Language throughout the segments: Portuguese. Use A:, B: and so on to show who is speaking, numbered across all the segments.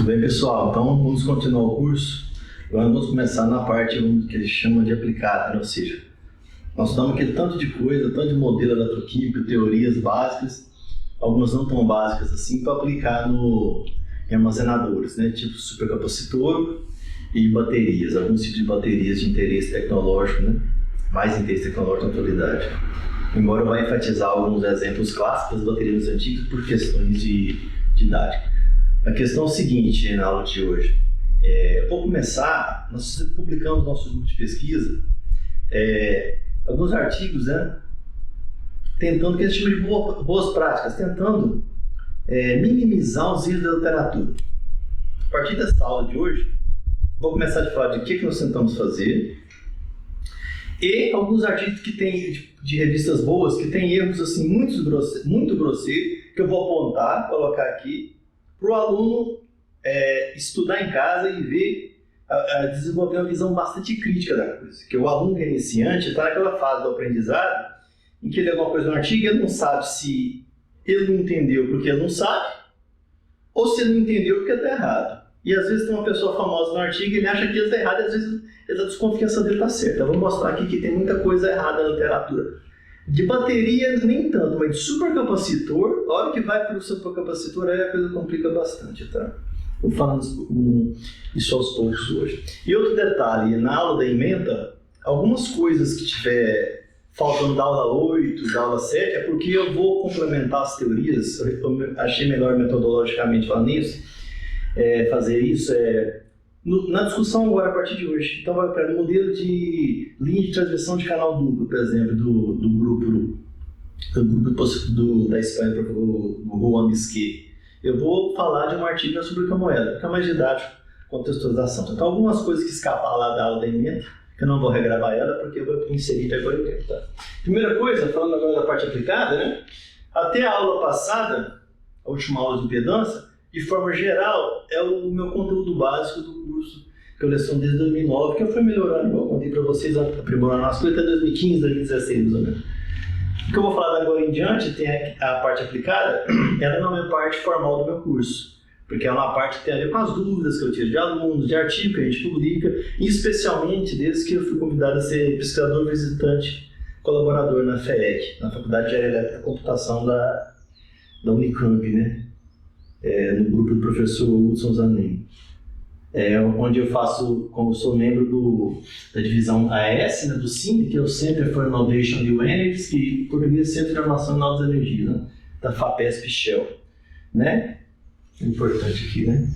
A: Tudo bem, pessoal? Então, vamos continuar o curso. Agora vamos começar na parte que a gente chama de aplicada, né? Ou seja, nós estudamos aquele tanto de coisa, tanto de modelo eletroquímico, teorias básicas, algumas não tão básicas assim, para aplicar em armazenadores, né? Tipo supercapacitor e baterias, alguns tipos de baterias de interesse tecnológico, né? Mais interesse tecnológico na atualidade. Embora eu vá enfatizar alguns exemplos clássicos das baterias antigas por questões de didática. A questão é o seguinte, na aula de hoje. Vou começar, nós publicamos no nosso grupo de pesquisa alguns artigos, né, tentando, que a gente chama de boas práticas, tentando minimizar os erros da literatura. A partir dessa aula de hoje, vou começar a falar de o que nós tentamos fazer e alguns artigos que tem de revistas boas, que tem erros assim, muito grosseiros, que eu vou apontar, colocar aqui, para o aluno estudar em casa e ver, desenvolver uma visão bastante crítica da coisa. Que o aluno que é iniciante está naquela fase do aprendizado em que ele lê alguma coisa no artigo e ele não sabe se ele não entendeu porque ele não sabe ou se ele não entendeu porque está errado. E às vezes tem uma pessoa famosa no artigo e ele acha que ele está errado e às vezes a desconfiança dele está certa. Eu vou mostrar aqui que tem muita coisa errada na literatura. De bateria, nem tanto, mas de supercapacitor, a hora que vai para o supercapacitor, aí a coisa complica bastante, tá? Vou falando isso aos poucos hoje. E outro detalhe, na aula da ementa, algumas coisas que tiver faltando da aula 8, da aula 7, é porque eu vou complementar as teorias, eu achei melhor metodologicamente falando nisso, fazer isso, na discussão agora a partir de hoje. Então vai para o modelo de linha de transmissão de canal duplo, por exemplo, do grupo da Espanha, do Juan Bisquet. Eu vou falar de um artigo sobre Camoeda, que é mais didático, contextualização. Então algumas coisas que escapar lá da aula da ementa, que eu não vou regravar ela, porque eu vou inserir agora o tempo, tá? Primeira coisa, falando agora da parte aplicada, né? Até a aula passada, a última aula de impedância, de forma geral, é o meu conteúdo básico do curso que eu leciono desde 2009, que eu fui melhorando, igual eu contei para vocês, aprimorando as coisas até 2015, 2016, mais ou menos. O que eu vou falar da agora em diante, tem a parte aplicada, ela não é parte formal do meu curso, porque é uma parte que tem a ver com as dúvidas que eu tiro de alunos, de artigos que a gente publica, e especialmente desde que eu fui convidado a ser pesquisador visitante, colaborador na FEEC, na Faculdade de Engenharia Elétrica e Computação da Unicamp, né? No grupo do professor Hudson Zanin, onde eu faço, como sou membro da divisão AES, né, do CIMB, que é o Center for Innovation New Energies, que em português é Centro de Inovação de Novas Energias, né, da FAPESP Shell, né? Importante aqui, né?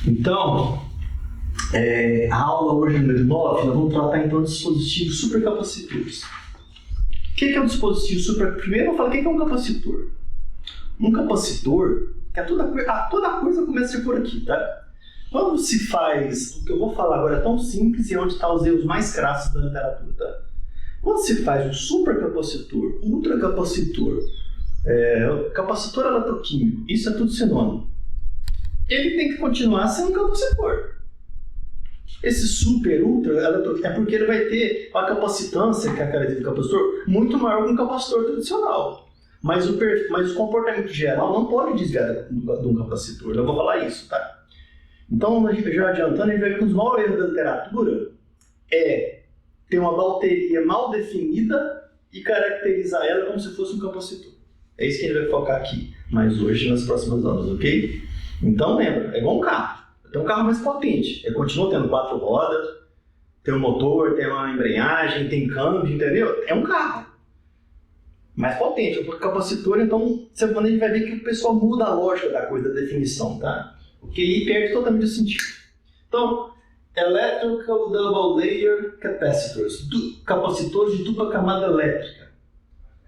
A: Então, a aula hoje número 9, nós vamos tratar então de dispositivos supercapacitores. O que é um dispositivo super? Primeiro eu vou falar o que é um capacitor. Um capacitor, que toda coisa começa por aqui, tá? Quando se faz, o que eu vou falar agora é tão simples e é onde estão os erros mais crassos da literatura, tá? Quando se faz um supercapacitor, ultracapacitor, capacitor eletroquímico, isso é tudo sinônimo. Ele tem que continuar sendo um capacitor. Esse super, ultra, é porque ele vai ter uma capacitância, que é a característica do capacitor, muito maior que um capacitor tradicional. Mas o comportamento geral não pode desviar de um capacitor. Eu vou falar isso, tá? Então, já adiantando, a gente vai ver que os maiores erros da literatura é ter uma bateria mal definida e caracterizar ela como se fosse um capacitor. É isso que a gente vai focar aqui, mas hoje nas próximas aulas, ok? Então, lembra, é igual um carro. Tem um carro mais potente, ele continua tendo 4 rodas, tem um motor, tem uma embreagem, tem câmbio, entendeu? É um carro mais potente, o capacitor, então, quando a gente vai ver que o pessoal muda a lógica da coisa, da definição, tá? Porque aí perde totalmente o sentido. Então, Electrical Double Layer Capacitors, capacitores de dupla camada elétrica,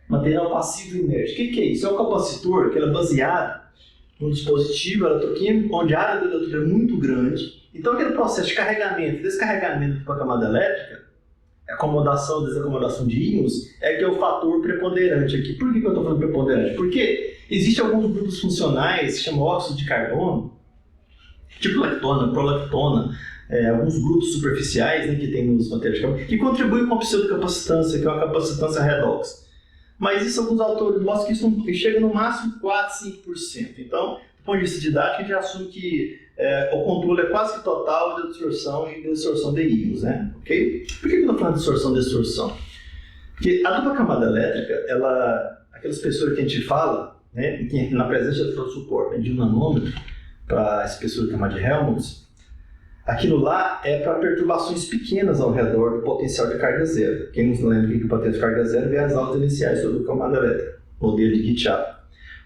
A: material passivo inerte. O que é isso? É um capacitor que é baseado num dispositivo eletroquímico onde a área da eleitrodo é muito grande. Então, aquele processo de carregamento e descarregamento para a camada elétrica, acomodação e desacomodação de íons, que é o fator preponderante aqui. Por que eu estou falando preponderante? Porque existem alguns grupos funcionais que chamam óxido de carbono, tipo lactona, prolactona, alguns grupos superficiais, né, que tem nos materiais que contribuem com a pseudocapacitância, que é uma capacitância redox. Mas isso, alguns autores mostram que isso chega no máximo 4, 5%. Então, do ponto de vista didático, a gente assume que o controle é quase que total de absorção e desorção de íons, né? Okay? Por que eu estou falando de absorção e desorção? Porque a dupla camada elétrica, aquela espessura que a gente fala, né, na presença de suporte de 1 nanômetro para a espessura camada de Helmholtz, aquilo lá é para perturbações pequenas ao redor do potencial de carga zero. Quem não lembra que o potencial de carga zero vê as aulas iniciais sobre a camada elétrica, modelo de Kirchhoff.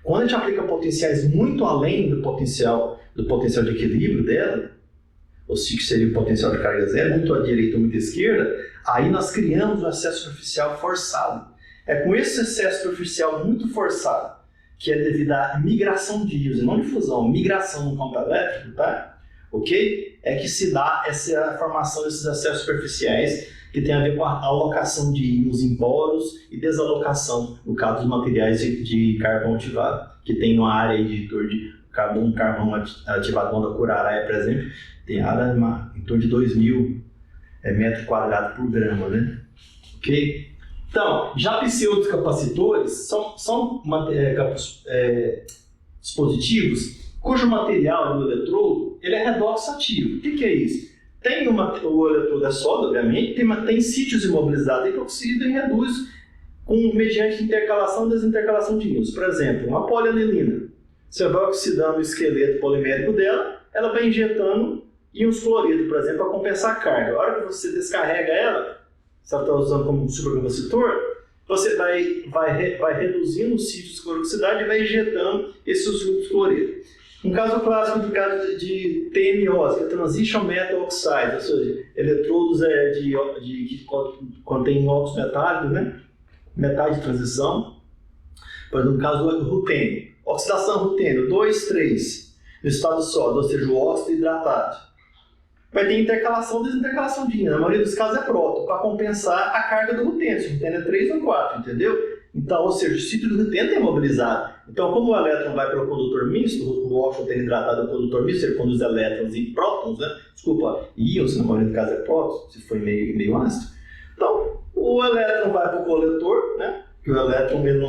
A: Quando a gente aplica potenciais muito além do potencial de equilíbrio dela, ou se seria o potencial de carga zero, muito à direita ou muito à esquerda, aí nós criamos um excesso superficial forçado. É com esse excesso superficial muito forçado, que é devido à migração de íons, e não de fusão, migração no campo elétrico, tá? Ok? É que se dá essa formação desses excessos superficiais, que tem a ver com a alocação de íons em poros e desalocação, no caso dos materiais de carvão ativado, que tem uma área aí de carvão ativado, onda Curaraia, por exemplo, tem área em torno de 2.000 metros quadrados por grama, né? Ok? Então, já pseudos capacitores são dispositivos cujo material do eletrodo ele é redox ativo. O que é isso? O eletrodo é sólido, obviamente, tem sítios imobilizados e oxida e reduz mediante intercalação e desintercalação de íons. Por exemplo, uma polianilina. Você vai oxidando o esqueleto polimérico dela, ela vai injetando íons cloreto, por exemplo, para compensar a carga. A hora que você descarrega ela, se ela está usando como supercapacitor, você vai reduzindo os sítios de cloroxicidade e vai injetando esses íons cloreto. Um caso clássico de TMOs, que é Transition Metal Oxide, ou seja, eletrodos que contêm óxidos metálicos, né? Metais de transição. Por exemplo, no caso do rutênio. Oxidação rutênio 2, 3, no estado sólido, ou seja, o óxido hidratado. Vai ter intercalação e desintercalação de íons. Na maioria dos casos é próton, para compensar a carga do rutênio. Se o rutênio é 3 ou 4, entendeu? Então, ou seja, o sítio do rutênio é imobilizado. Então, como o elétron vai pelo condutor misto, o óxido tem hidratado é o condutor misto, ele conduz elétrons e prótons, né? Desculpa, íons, na maioria dos casos é prótons, se for meio ácido. Então, o elétron vai para o coletor, né? Que o elétron ele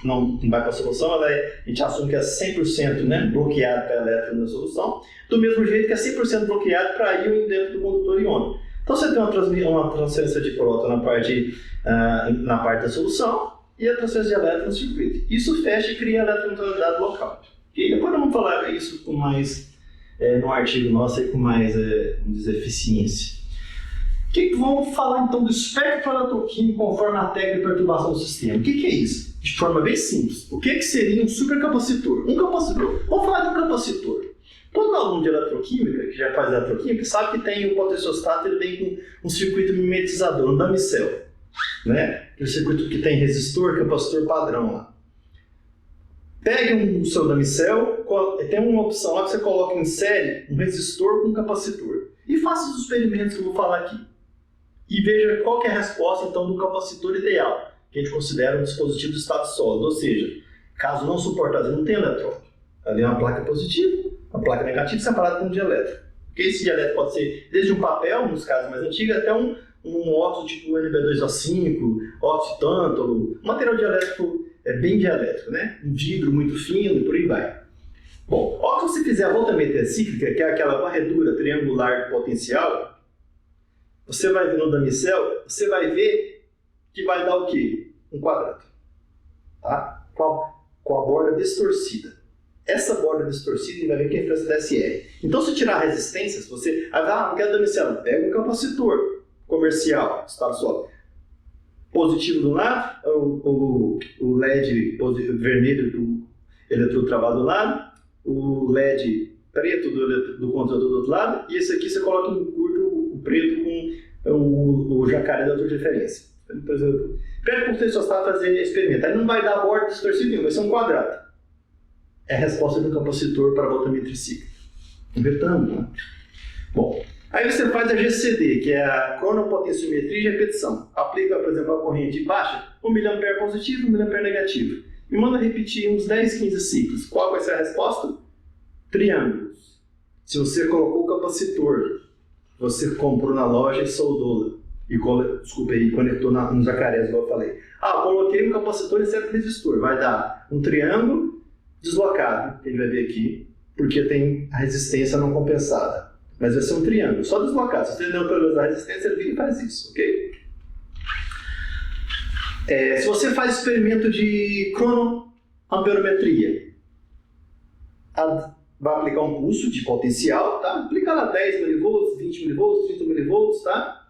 A: não vai para a solução, a gente assume que é 100%, né, bloqueado para elétron na solução, do mesmo jeito que é 100% bloqueado para íon dentro do condutor iônico. Então, você tem uma transferência de próton na parte da solução, e a transferência de elétron no circuito. Isso fecha e cria eletroneutralidade local. E depois vamos falar isso com mais, no artigo nosso, com mais, vamos dizer, eficiência. Vamos falar então do espectro eletroquímico conforme a técnica de perturbação do sistema. O que é isso? De forma bem simples. O que seria um supercapacitor? Um capacitor. Vamos falar de um capacitor. Todo aluno de eletroquímica, que já faz eletroquímica, sabe que tem o potenciostato, ele vem com um circuito mimetizador, um damicel. Né? O circuito que tem resistor, capacitor padrão lá. Pegue o seu damicel, tem uma opção lá que você coloca em série um resistor com um capacitor. E faça os experimentos que eu vou falar aqui. E veja qual que é a resposta então do capacitor ideal, que a gente considera um dispositivo de estado sólido. Ou seja, caso não suportasse, não tem elétron. Ali é uma placa positiva, uma placa negativa separada com um dielétrico. Porque esse dielétrico pode ser desde um papel, nos casos mais antigos, até um óxido tipo NB2O5, óxido tântalo, material dielétrico bem dielétrico, né? Um vidro muito fino e por aí vai. Bom, ao que você fizer a voltametria cíclica, que é aquela varredura triangular de potencial, você vai ver no damicel, você vai ver que vai dar o quê? Um quadrado. Tá? Com a borda distorcida. Essa borda distorcida vai ver que é a influência da SR. Então, se tirar a resistência, se você... não quero damicel, pega um capacitor comercial, estado sólido. Positivo do lado, o LED vermelho do eletrodo travado do lado, o LED preto do controlador do outro lado, e esse aqui você coloca um curto, o preto com o jacaré da outra diferença. Pede para o potenciostato fazer experimento. Aí não vai dar borda distorcida nenhuma, vai ser um quadrado. É a resposta do capacitor para a voltametria cíclica. Um retângulo, né? Bom, aí você faz a GCD, que é a cronopotentiometria de repetição. Aplica, por exemplo, a corrente baixa, 1 mA positivo, 1 mA negativo. E manda repetir uns 10, 15 ciclos. Qual vai ser a resposta? Triângulos. Se você colocou o capacitor você comprou na loja e soldou e conectou nos jacarés, igual eu falei. Coloquei um capacitor e certo resistor. Vai dar um triângulo deslocado, que ele vai ver aqui, porque tem a resistência não compensada. Mas vai ser um triângulo, só deslocado. Se você neutralizar a resistência, ele faz isso, ok? Se você faz experimento de cronoamperometria, vai aplicar um pulso de potencial, tá? Aplica lá 10 mV, 20 mV, 30 mV, tá?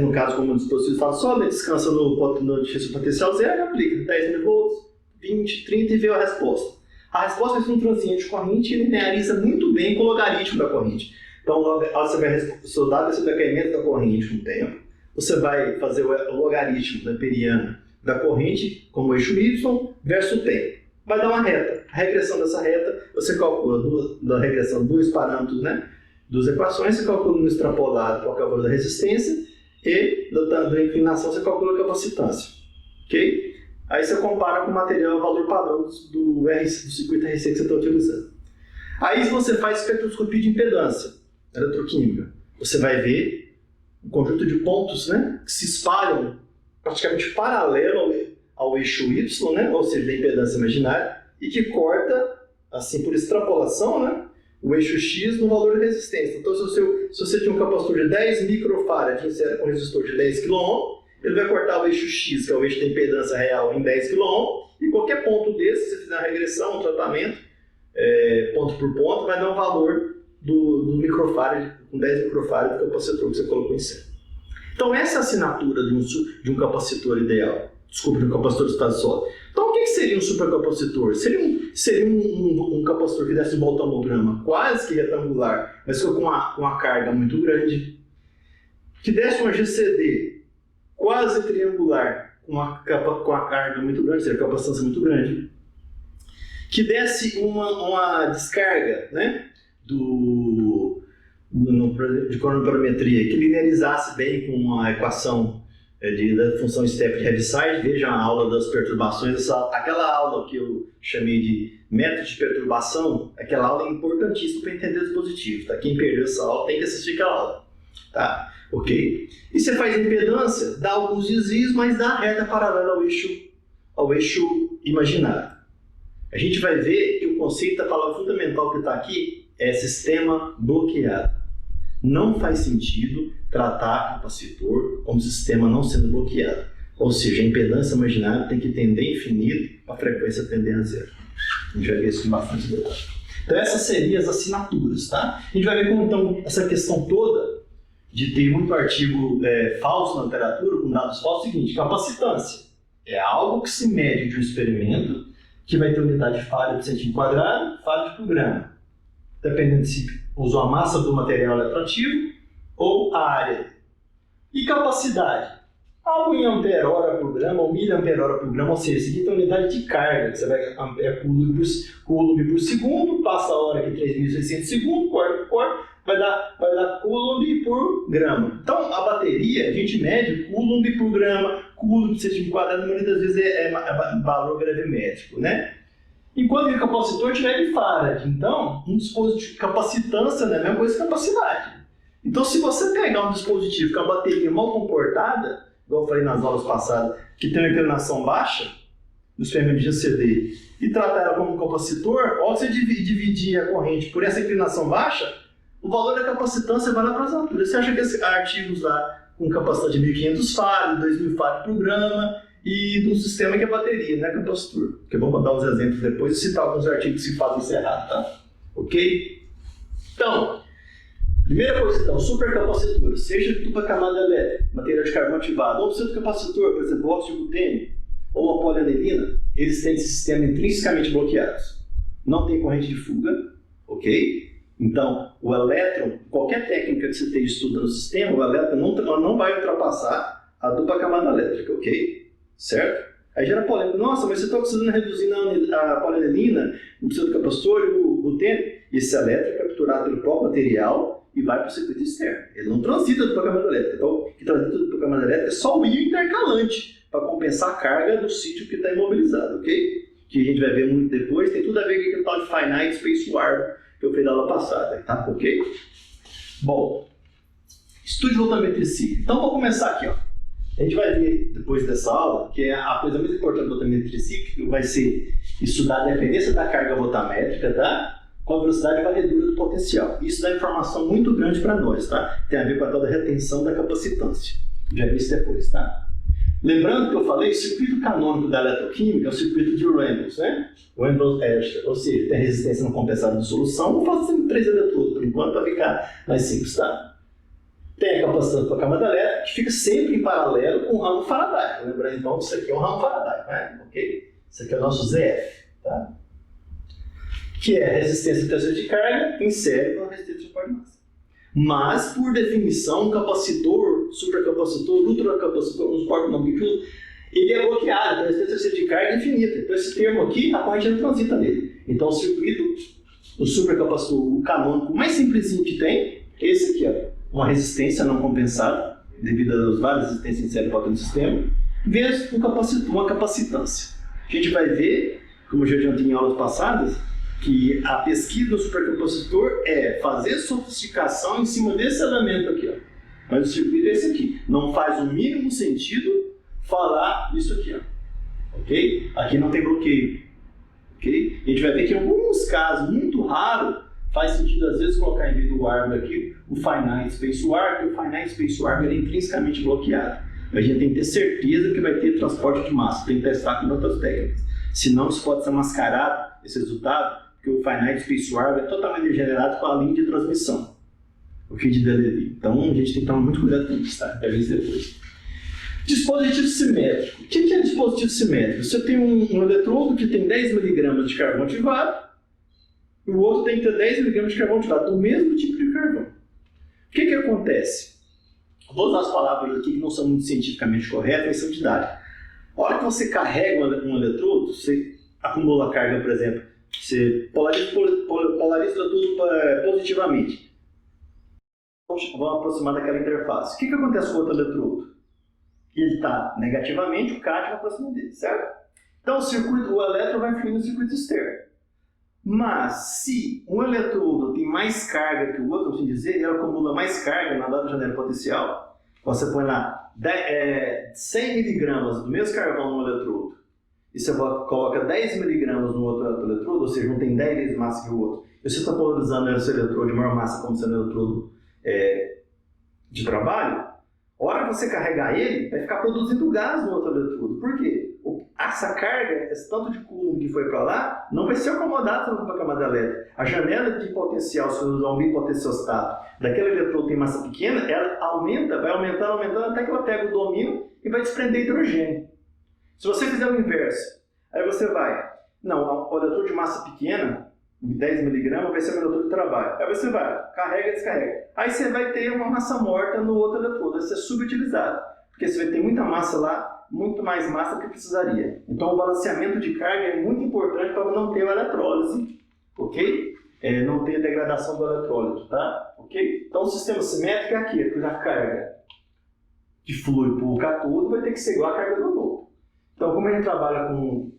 A: No caso, como o dispositivo está sólido, descansa no difícil potencial zero, aplica 10 mV, 20, 30 e vê a resposta. A resposta vai ser um transiente de corrente e lineariza muito bem com o logaritmo da corrente. Então, você vai soldar esse decaimento da corrente com o tempo, você vai fazer o logaritmo da amperiano da corrente como eixo y versus o tempo. Vai dar uma reta. A regressão dessa reta, você calcula da regressão dois parâmetros, né? Duas equações, você calcula no extrapolado qual é o valor da resistência e da inclinação você calcula a capacitância. Ok? Aí você compara com o material, o valor padrão do circuito RC que você está utilizando. Aí você faz espectroscopia de impedância eletroquímica. Você vai ver um conjunto de pontos, né, que se espalham praticamente paralelo ao eixo Y, né, ou seja, da impedância imaginária, e que corta, assim por extrapolação, né, o eixo X no valor de resistência. Então, se você tinha um capacitor de 10 microfarad com um resistor de 10 kΩ, ele vai cortar o eixo X, que é o eixo da impedância real, em 10 kΩ, e qualquer ponto desse, se você fizer uma regressão, um tratamento, ponto por ponto, vai dar um valor do microfarad, com 10 microfarad do capacitor que você colocou em cima. Então, essa é a assinatura de um capacitor ideal. Desculpa, de um capacitor de estado sólido. Então, o que seria um supercapacitor? Seria um capacitor que desse um voltamograma quase que retangular, mas com uma carga muito grande, que desse uma GCD quase triangular, com a carga muito grande, seja, capacitância muito grande, que desse uma descarga, né, de cronoamperometria, que linearizasse bem com a equação da função step de Heaviside. Vejam a aula das perturbações, aquela aula que eu chamei de método de perturbação, aquela aula é importantíssima para entender o dispositivo, tá? Quem perdeu essa aula tem que assistir aquela aula, tá? Ok? E você faz impedância, dá alguns desvios, mas dá a reta paralela ao eixo imaginário. A gente vai ver que o conceito da palavra fundamental que está aqui é sistema bloqueado. Não faz sentido tratar capacitor como sistema não sendo bloqueado. Ou seja, a impedância imaginária tem que tender infinito para a frequência tender a zero. A gente vai ver isso com bastante detalhe. Então essas seriam as assinaturas, tá? A gente vai ver como então essa questão toda de ter muito artigo falso na literatura, com dados falsos, é o seguinte: capacitância é algo que se mede de um experimento que vai ter unidade de falha por centímetro quadrado, falha por grama, dependendo se usou a massa do material eletroativo ou a área. E capacidade, algo em ampere-hora por grama ou miliampere-hora por grama, ou seja, isso aqui tem unidade de carga, que você vai coulomb por segundo, passa a hora aqui 3.600 segundos, vai dar coulomb por grama. Então, a bateria, a gente mede coulomb por grama, coulomb por centímetro quadrado, muitas das vezes é valor gravimétrico, né? Enquanto que o capacitor tiver de farad. Então, um dispositivo de capacitância não é a mesma coisa que capacidade. Então, se você pegar um dispositivo com a bateria mal comportada, igual eu falei nas aulas passadas, que tem uma inclinação baixa, no experimento de GCD, e tratar ela como um capacitor, ao você dividir a corrente por essa inclinação baixa, o valor da capacitância vai lá para as alturas. Você acha que esses artigos lá com capacidade de 1.500 farad, 2.000 farad por grama, e de um sistema que é bateria, não é capacitor. Porque vamos dar os exemplos depois e citar alguns artigos que fazem isso errado, tá? Ok? Então, primeira coisa, então, supercapacitor, seja de dupla camada elétrica, material de carbono ativado, ou precisa de capacitor, por exemplo, óxido de butênio, ou a polianilina, eles têm esse sistema intrinsecamente bloqueados. Não tem corrente de fuga, ok? Então, o elétron, qualquer técnica que você esteja estudando o sistema, o elétron não vai ultrapassar a dupla camada elétrica, ok? Certo? Aí gera polêmica. Nossa, mas você está precisando reduzir a polianilina, não precisa do capacitor e o butênio. Esse elétron é capturado pelo próprio material e vai para o circuito externo. Ele não transita do camada elétrica. Então, o que transita do camada elétrica é só o íon intercalante para compensar a carga do sítio que está imobilizado, ok? Que a gente vai ver muito depois. Tem tudo a ver com aquele tal de finite space warp que eu fiz na aula passada, tá? Ok? Bom, estude voltametria cíclica. Então, vou começar aqui, ó. A gente vai ver depois dessa aula que a coisa mais importante da voltametria cíclica vai ser estudar a dependência da carga voltamétrica, tá? Com a velocidade varredura do potencial. Isso dá informação muito grande para nós, tá? Tem a ver com a tal da retenção da capacitância. Já vi isso depois, tá? Lembrando que eu falei, o circuito canônico da eletroquímica é o circuito de Reynolds, né? Reynolds-Escher, ou seja, tem a resistência não compensada de solução. Vou fazer sempre 3 eletrodos por enquanto para ficar mais simples, tá? Tem a capacitância da camada elétrica, que fica sempre em paralelo com o ramo Faraday. Lembrando então que isso aqui é um ramo Faraday, né? Ok? Isso aqui é o nosso ZF, tá? Que é a resistência de transferência de carga em série com a resistência de suporte de massa. Mas, por definição, capacitor, supercapacitor, ultracapacitor, não importa o nome que usa, ele é bloqueado, a resistência de carga é infinita. Então, esse termo aqui, a corrente não transita nele. Então, o circuito, o supercapacitor, o canônico mais simplesinho que tem, é esse aqui, ó. Uma resistência não compensada, devido às várias resistências em série do sistema, vezes uma capacitância. A gente vai ver, como já adiantei em aulas passadas, que a pesquisa do supercapacitor é fazer sofisticação em cima desse elemento aqui, ó. Mas o circuito é esse aqui. Não faz o mínimo sentido falar isso aqui, ó. Ok? Aqui não tem bloqueio. Ok? A gente vai ver que em alguns casos, muito raro, faz sentido às vezes colocar em vez do Argo aqui o Finite Space Warp, porque o Finite Space Warp é intrinsecamente bloqueado. A gente tem que ter certeza que vai ter transporte de massa, tem que testar com outras técnicas. Senão isso pode ser mascarado, esse resultado, porque o Finite Space Warp é totalmente degenerado com a linha de transmissão, o feed da Levy. Então a gente tem que tomar muito cuidado com isso, tá? Vai ver isso depois. Dispositivo simétrico. O que é dispositivo simétrico? Você tem um eletrodo que tem 10 mg de carvão ativado, e o outro tem que ter 10 mg de carvão ativado, do mesmo tipo de carvão. O que acontece? Vou usar as palavras aqui que não são muito cientificamente corretas, mas são didáticas. A hora que você carrega um eletrodo, você acumula carga, por exemplo, você polariza tudo positivamente. Vamos aproximar daquela interface. O que acontece com o outro eletrodo? Ele está negativamente, o cátion aproxima dele, certo? Então o elétron vai fluir no circuito externo. Mas se um eletrodo tem mais carga que o outro, assim dizer, ele acumula mais carga na dada janela potencial, você põe lá 100 mg do mesmo carvão no eletrodo, e você coloca 10 mg no outro eletrodo, ou seja, um tem 10 vezes massa que o outro, e você está polarizando esse eletrodo de maior massa como sendo um eletrodo de trabalho, a hora que você carregar ele, vai ficar produzindo gás no outro eletrodo. Por quê? Essa carga, esse tanto de Coulomb que foi para lá, não vai ser acomodado para a camada elétrica. A janela de potencial, se você usar um bipotenciostato, daquele eletrodo tem massa pequena, ela aumenta, vai aumentando, até que ela pega o domínio e vai desprender hidrogênio. Se você fizer o inverso, aí você vai, o eletrodo de massa pequena, 10 mg, vai ser o eletrodo de trabalho. Aí você vai, carrega e descarrega. Aí você vai ter uma massa morta no outro eletrodo, vai ser subutilizado. Porque você vai ter muita massa lá, muito mais massa do que precisaria. Então o balanceamento de carga é muito importante para não ter a eletrólise, ok? Não ter a degradação do eletrólito, tá? Ok? Então o sistema simétrico é aqui, a carga que flui para o cátodo vai ter que ser igual à carga do anodo. Então como a gente trabalha com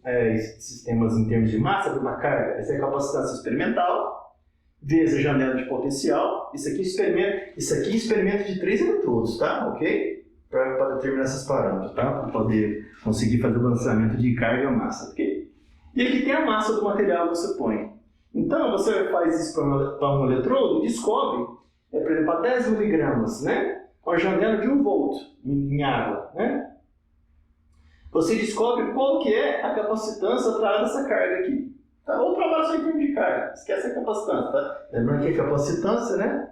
A: sistemas em termos de massa, uma carga, essa é a capacitância experimental, vezes a janela de potencial, isso aqui é experimento de 3 eletrodos, tá? Ok? Para determinar esses parâmetros, tá? Para poder conseguir fazer o balanceamento de carga e massa, ok? E aqui tem a massa do material que você põe. Então, você faz isso para um eletrodo e descobre, por exemplo, a 10 mg, né? Com a janela de 1 volt em água, né? Você descobre qual que é a capacitância atrás dessa carga aqui. Tá? Ou trabalha só em termos de carga, esquece a capacitância, tá? Lembrando que a capacitância, né?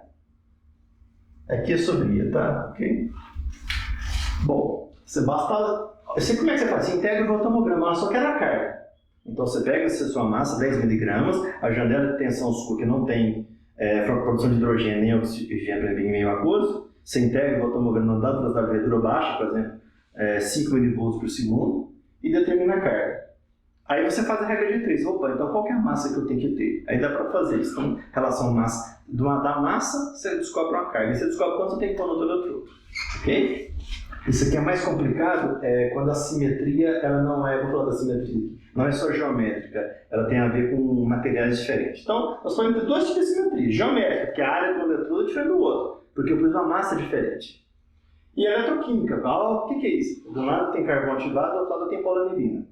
A: Aqui é sobre, tá? Ok? Bom, como é que você faz? Você integra o voltamograma, ela só quer a carga. Então você pega essa sua massa, 10 mg, a janela de tensão sua que não tem produção de hidrogênio nem oxigênio em meio aquoso, você integra o voltamograma na dada velocidade de varredura baixa, por exemplo, 5 mV por segundo, e determina a carga. Aí você faz a regra de 3. Opa, então qual que é a massa que eu tenho que ter? Aí dá para fazer isso. Então, relação massa, da massa, você descobre uma carga. E você descobre quanto você tem que pôr no outro eletrodo. Ok?
B: Isso aqui é mais complicado quando a simetria, ela não é, vou falar da simetria, não é só geométrica, ela tem a ver com materiais diferentes. Então, nós podemos ter dois tipos de simetria. Geométrica, que a área do eletrodo é diferente do outro, porque eu pus uma massa diferente. E a eletroquímica, o que é isso? De um lado tem carvão ativado, do outro lado tem polanilina.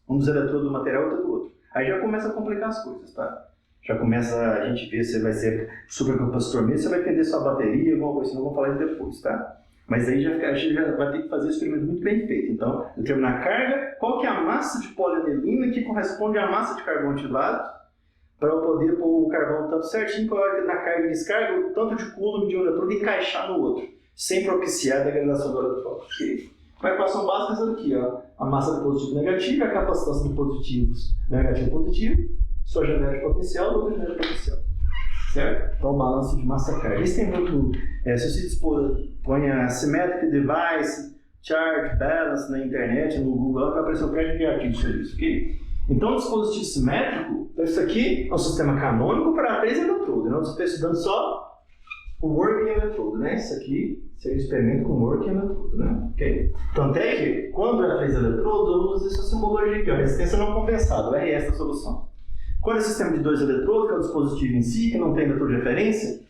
B: Um dos eletrodos do material, outro do outro. Aí já começa a complicar as coisas, tá? Já começa a gente ver se vai ser supercapacitor mesmo, você vai entender sua bateria, alguma coisa, senão vamos falar isso depois, tá? Mas aí a gente já vai ter que fazer o experimento muito bem feito. Então, determinar a carga, qual que é a massa de polanilina que corresponde à massa de carvão ativado, para eu poder pôr o carvão tanto certinho para na carga e descarga, o tanto de coulomb de um eletrodo encaixar no outro, sem propiciar a degradação do eletrodo. Okay? A equação básica é essa daqui, ó. A massa de positivo e negativo, a capacitância de positivos, negativo e positivo, sua janela de potencial e outra janela de potencial. Certo? Então, o balanço de massa-carga. Isso tem muito. Se você põe a Symmetric Device, Charge, Balance na internet, no Google, vai aparecer um crédito de artigo sobre isso, ok? Então, o dispositivo simétrico, isso aqui é um sistema canônico para 3 eletrodos. Né? Você está estudando só o working eletrodo, né? Isso aqui seria um experimento com working eletrodo, né? Ok? Tanto é que, quando é 3 eletrodos, eu uso essa simbologia aqui, ó, resistência não compensada, o RS da solução. Quando é sistema de 2 eletrodos, que é o dispositivo em si, que não tem eletrodo de referência,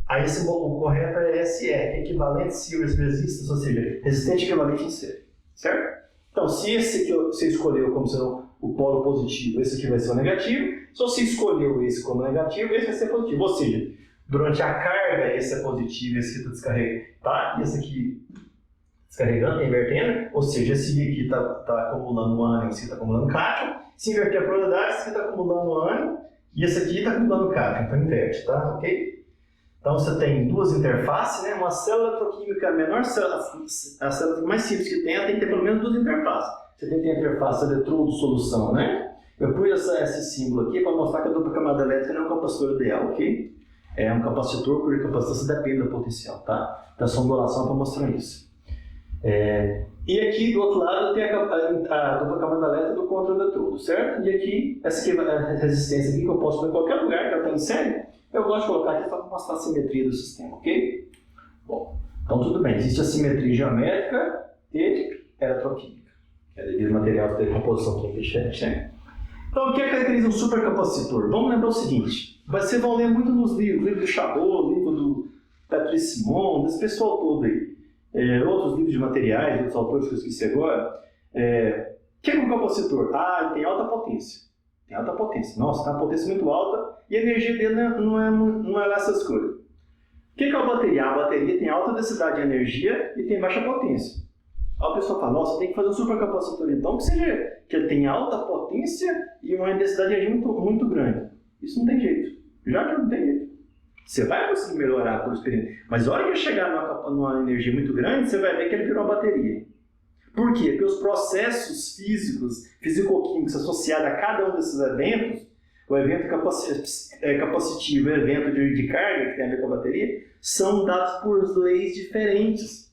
B: aí o correto é SR, que é equivalente series resistance, ou seja, resistente equivalente em série, certo? Então, se esse que você escolheu como sendo o polo positivo, esse aqui vai ser o negativo. Se você escolheu esse como negativo, esse vai ser positivo. Ou seja, durante a carga, esse é positivo, esse aqui está descarregando, tá? E esse aqui descarregando, está invertendo, ou seja, esse aqui está acumulando ânion, esse aqui está acumulando cátion. Se inverter a probabilidade, esse aqui está acumulando ânion e esse aqui está acumulando cátion, então inverte, tá? Ok? Então você tem duas interfaces, né? Uma célula eletroquímica, a menor célula, a célula mais simples que tem, ela tem que ter pelo menos duas interfaces. Você tem que ter a interface eletrodo-solução, né? Eu pus esse símbolo aqui para mostrar que a dupla camada elétrica não é um capacitor ideal, ok? É um capacitor cuja capacitância depende do potencial, tá? Então essa ondulação para mostrar isso. E aqui do outro lado tem a dupla camada elétrica do contra-eletrodo, certo? E aqui, essa aqui é a resistência aqui que eu posso pôr em qualquer lugar, que ela está em série. Eu gosto de colocar aqui só para mostrar a simetria do sistema, ok? Bom, então tudo bem, existe a simetria geométrica e eletroquímica, que é devido ao material ter composição química diferente, né? Então, o que caracteriza um supercapacitor? Vamos lembrar o seguinte, vocês vão ler muito nos livro do Chabot, livro do Patrice Simon, desse pessoal todo aí. Outros livros de materiais, outros autores que eu esqueci agora. O que é um capacitor? Ele tem alta potência. Tem alta potência. Nossa, tem uma potência muito alta e a energia dele não é lá essas coisas. O que é a bateria? A bateria tem alta densidade de energia e tem baixa potência. Aí a pessoa fala, nossa, tem que fazer um supercapacitor então que ele tem alta potência e uma densidade de energia muito grande. Isso não tem jeito. Já que não tem jeito. Você vai conseguir melhorar por experiência. Mas a hora que chegar numa energia muito grande, você vai ver que ele virou uma bateria. Por quê? Porque os processos físicos, fisicoquímicos associados a cada um desses eventos, o evento capacitivo e o evento de carga, que tem a ver com a bateria, são dados por leis diferentes.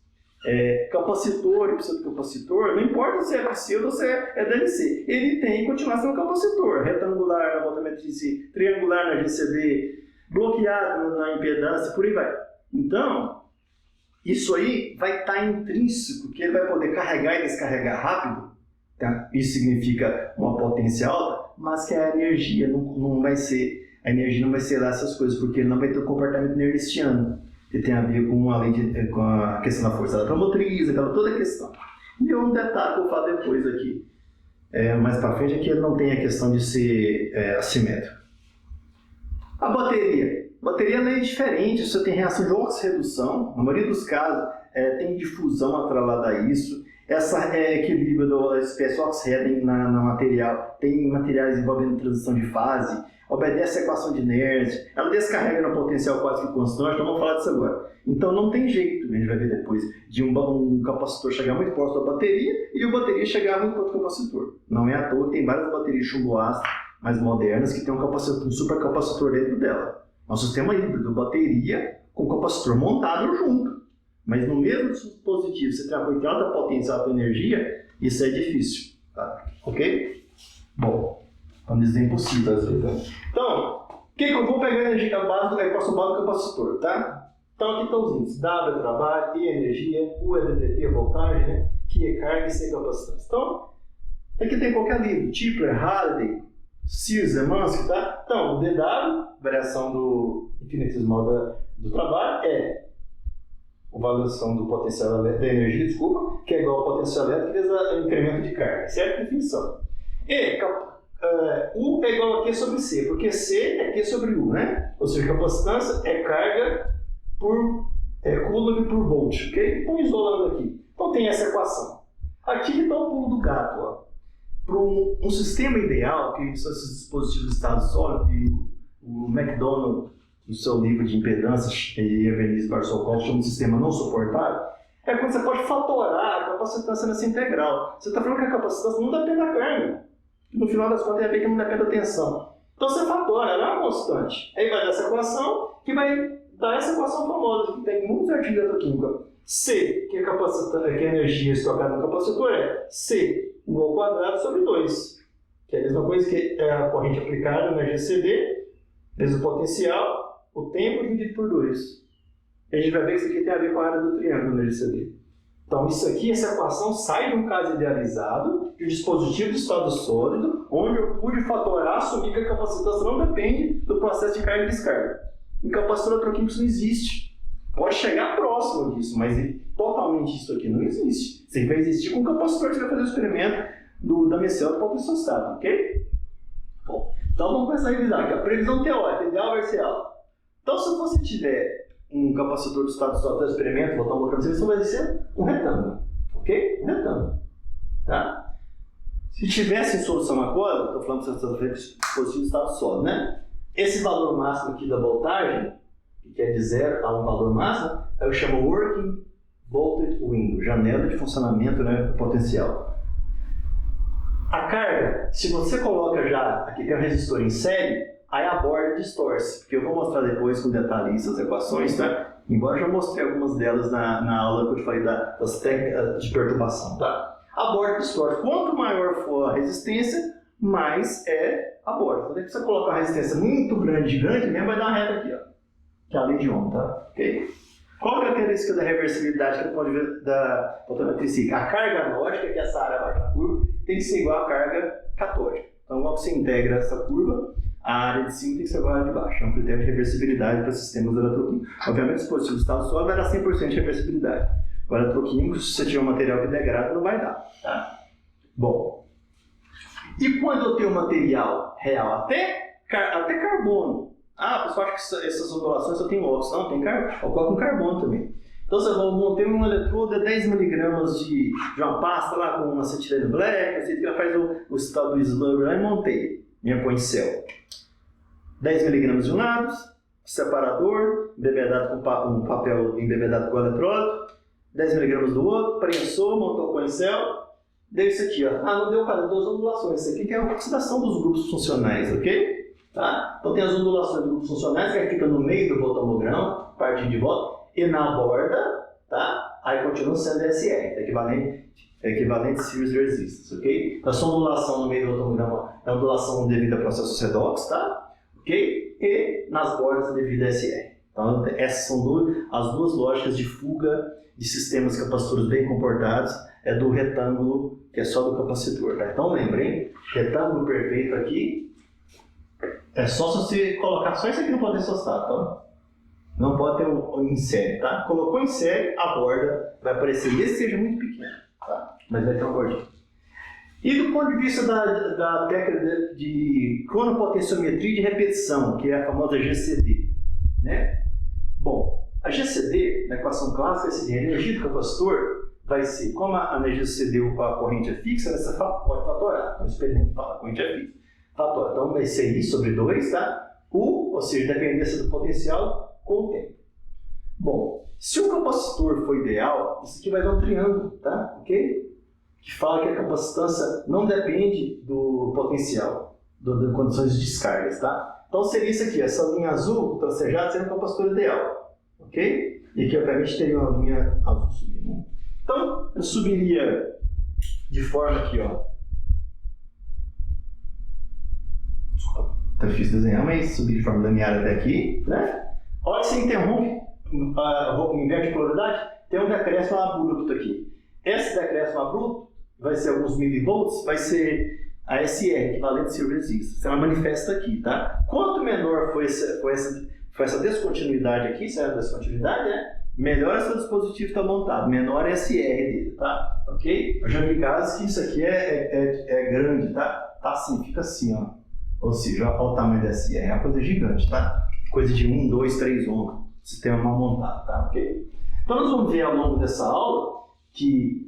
B: Capacitor e pseudocapacitor, não importa se é pseudo ou se é DLC, ele tem que continuar sendo capacitor, retangular na voltametrice, triangular na GCD, bloqueado na impedância, por aí vai. Então, isso aí vai estar intrínseco, que ele vai poder carregar e descarregar rápido, tá? Isso significa uma potência alta, mas que a energia não vai ser lá essas coisas, porque ele não vai ter um comportamento newtoniano, que tem a ver com a questão da força eletromotriz, toda a questão. E um detalhe que eu falo depois aqui, mais para frente, é que ele não tem a questão de ser assimétrico. A bateria é diferente, você tem reação de oxirredução, na maioria dos casos tem difusão atrelada a isso, essa equilíbrio da espécie oxirreda na material, tem materiais envolvendo transição de fase, obedece à equação de Nernst, ela descarrega no potencial quase que constante, então vamos falar disso agora. Então não tem jeito, a gente vai ver depois, de um capacitor chegar muito próximo da bateria e a bateria chegar muito próximo do capacitor. Não é à toa que tem várias baterias chumbo-ácido mais modernas que tem um supercapacitor dentro dela. É um sistema híbrido, bateria com capacitor montado junto. Mas no mesmo dispositivo, você tem uma alta potência, alta energia, isso é difícil. Tá? Ok? Bom, vamos dizer impossível às vezes. Então, o que eu vou pegar a energia base da equação base do capacitor, tá? Então aqui estão os índices. W é trabalho, E é energia, U é DTP, é voltagem, né? Q é carga e C é capacitância. Então, aqui tem qualquer livro. Tipler, Halliday, Sears, Zemansky, tá? Então, o DW, variação do infinitesimal do trabalho, é a variação do potencial da energia, desculpa, que é igual ao potencial elétrico vezes o incremento de carga. Certa definição. E U é igual a Q sobre C, porque C é Q sobre U, né? Ou seja, capacitância é carga por coulomb por volt, ok? Então, isolando aqui. Então, tem essa equação. Aqui que está o pulo do gato, ó. Para um sistema ideal, que são esses dispositivos de estado sólido, e o McDonald, no seu livro de impedâncias, e a Venise Barsokov chama de sistema não suportável, é quando você pode fatorar a capacitância nessa integral. Você está falando que a capacitância não depende da carga. No final das contas, é ver que não depende da tensão. Então você fatora, ela é uma constante. Aí vai dar essa equação, que vai dar essa equação famosa, que tem muitos artigos de eletroquímica. C, que é a energia estocada no capacitor, é C igual ao quadrado sobre 2. Que é a mesma coisa que é a corrente aplicada na GCD, vezes o potencial, o tempo dividido por 2. A gente vai ver que isso aqui tem a ver com a área do triângulo na GCD. Então, isso aqui, essa equação sai de um caso idealizado de um dispositivo de estado sólido, onde eu pude fatorar, assumir que a capacitância não depende do processo de carga e descarga. Em capacitor eletroquímico isso não existe. Pode chegar próximo disso, mas totalmente isso aqui não existe. Isso aqui vai existir com o capacitor que você vai fazer o experimento da Messiel do potenciostático, ok? Bom, então vamos começar a revisar aqui. A previsão teórica, ideal versus real. Então, se você tiver um capacitor do estado sólido do experimento, botar uma para você vai ser um retângulo, ok? Um retângulo, tá? Se tivesse em solução aquosa, estou falando que você está fazendo dispositivo de estado sólido, né? Esse valor máximo aqui da voltagem, que é de 0 a um valor máximo, eu chamo Working Voltage Window, janela de funcionamento, né, potencial. A carga, se você coloca já, aqui tem um resistor em série, aí a borda distorce, porque eu vou mostrar depois com detalhe essas equações, tá? Embora eu já mostrei algumas delas na aula que eu te falei das técnicas de perturbação, tá? A borda distorce. Quanto maior for a resistência, mais é a borda. Então, se você colocar uma resistência muito grande, mesmo, vai dar uma reta aqui, ó. Que é a lei de Ohm, tá? Ok? Qual é a característica da reversibilidade que você pode ver da fotometria cíclica? A carga anódica, que é essa área abaixo da curva, tem que ser igual à carga catódica. Então, logo que você integra essa curva, a área de cima tem que ser igual à área de baixo. É um critério de reversibilidade para sistemas eletroquímicos. Obviamente, se fosse o estado sólido, vai dar 100% de reversibilidade. Agora, eletroquímico, se você tiver um material que degrada, não vai dar. Tá? Bom, e quando eu tenho material real, até carbono? Ah, o pessoal acha que essas ondulações só tem óxido. Não, tem carbono. Eu coloco um carbono também. Então, você vai montar um eletrodo de 10 mg de uma pasta lá com acetileno black, assim, que ela faz o tal do slug lá e montei minha coincel. 10 mg de um lado, separador, embebedado com um papel embebedado com o eletrodo, 10 mg do outro, prensou, montou o coincel, deu isso aqui, ó. Ah, não deu para duas ondulações. Isso aqui que é a oxidação dos grupos funcionais, ok? Tá? Então tem as ondulações dos grupos funcionais que fica no meio do voltamograma, partindo de volta, e na borda, tá? Aí continua sendo SR, equivalente Series Resistance, ok? Então essa ondulação no meio do voltamograma é ondulação devido ao processo redox, tá? Ok? E nas bordas devido a SR. Então essas são as duas lógicas de fuga de sistemas capacitores bem comportados, é do retângulo, que é só do capacitor, tá? Então lembrem, retângulo perfeito aqui, é só se você colocar só isso aqui no potenciostático, tá? Não pode ter em série, tá? Colocou em série, a borda vai aparecer, mesmo que seja muito pequeno, tá? Mas vai ter uma bordinha. E do ponto de vista da técnica de cronopotentiometria de repetição, que é a famosa GCD, né? Bom, a GCD, na equação clássica, é assim, a energia do capacitor vai ser, como a energia do CD, a corrente é fixa, você pode fatorar. Então, o experimento fala, a corrente é fixa. Fator. Então vai ser I sobre 2, tá? Ou seja, dependência do potencial com o tempo. Bom, se o capacitor for ideal, isso aqui vai dar um triângulo, tá? Ok? Que fala que a capacitância não depende do potencial, das condições de descargas, tá? Então seria isso aqui, essa linha azul tracejada seria um capacitor ideal, ok? E aqui obviamente teria uma linha azul subindo, né? Então eu subiria de forma aqui, ó. Tá difícil desenhar, mas subir de forma linear até aqui, né? A hora que você interrompe, inverte polaridade, tem um decréscimo abrupto aqui. Esse decréscimo abrupto vai ser alguns milivolts, vai ser a SR, equivalente Series Resistance. Ela manifesta aqui, tá? Quanto menor foi essa descontinuidade aqui, se é uma descontinuidade, né? Melhor seu dispositivo está montado, menor é SR dele, tá? Ok? Eu já vi casos que isso aqui é grande, tá? Tá assim, fica assim, ó. Ou seja, olha o tamanho da SR, é uma coisa gigante, tá? Coisa de 1, 2, 3 ohms, sistema mal montado, tá? Ok? Então nós vamos ver ao longo dessa aula que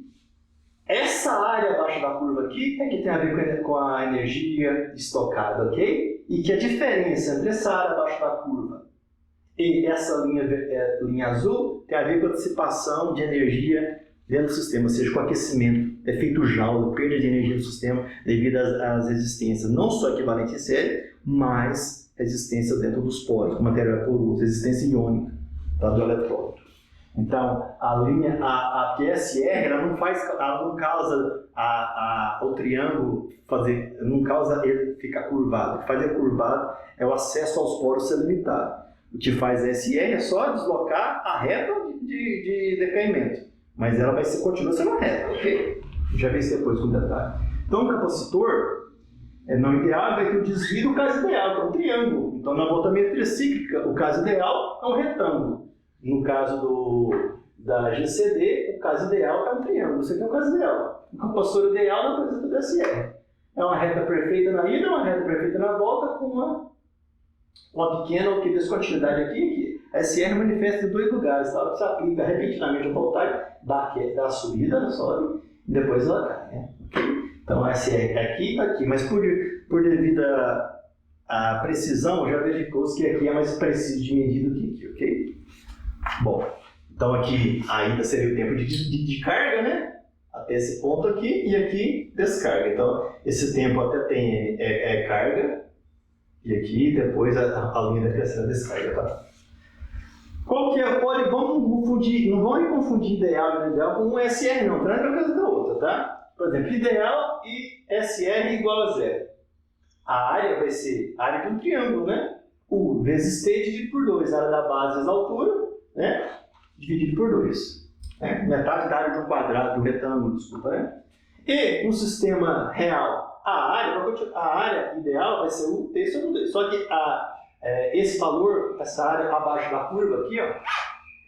B: essa área abaixo da curva aqui é que tem a ver com a energia estocada, ok? E que a diferença entre essa área abaixo da curva e essa linha azul tem a ver com a dissipação de energia dentro do sistema, ou seja, com aquecimento, efeito Joule, perda de energia do sistema devido às resistências, não só equivalente em série, mas resistência dentro dos poros, com material poroso, resistência iônica, tá, do eletrólito. Então, a linha, a PSR, ela não causa o triângulo não causa ele ficar curvado. O que faz ele curvado é o acesso aos poros ser limitado. O que faz a SR é só deslocar a reta de decaimento, mas ela continua sendo reta, ok? Já vi isso depois com detalhe. Então, o capacitor, não ideal, vai ter o desvio do caso ideal, que é um triângulo. Então, na voltametria cíclica, o caso ideal é um retângulo. No caso da GCD, o caso ideal é um triângulo. Isso aqui é o caso ideal. O capacitor ideal na presença do SR. É uma reta perfeita na ida, uma reta perfeita na volta, com uma pequena descontinuidade aqui. A SR manifesta em dois lugares. Tá? Você aplica repentinamente a voltagem, dá a subida, sobe, e depois ela cai. Né? Então a SR é aqui e aqui. Mas por devido à precisão, já verificou que aqui é mais preciso de medida do que aqui, ok? Bom, então aqui ainda seria o tempo de carga, né? Até esse ponto aqui, e aqui descarga. Então, esse tempo até tem carga, e aqui depois a linha da crescente descarga, tá? Qual que é? Vamos confundir, não vamos confundir ideal e ideal com um SR, não, tá? É uma coisa da outra, tá? Por exemplo, ideal e SR igual a zero. A área vai ser a área de um triângulo, né? U vezes T dividido por 2, a área da base vezes a altura, né? Dividido por 2. Né? Metade da área de um quadrado, de um retângulo, desculpa, né? E no sistema real, a área ideal vai ser o T sobre 2. Só que esse valor, essa área abaixo da curva aqui, ó,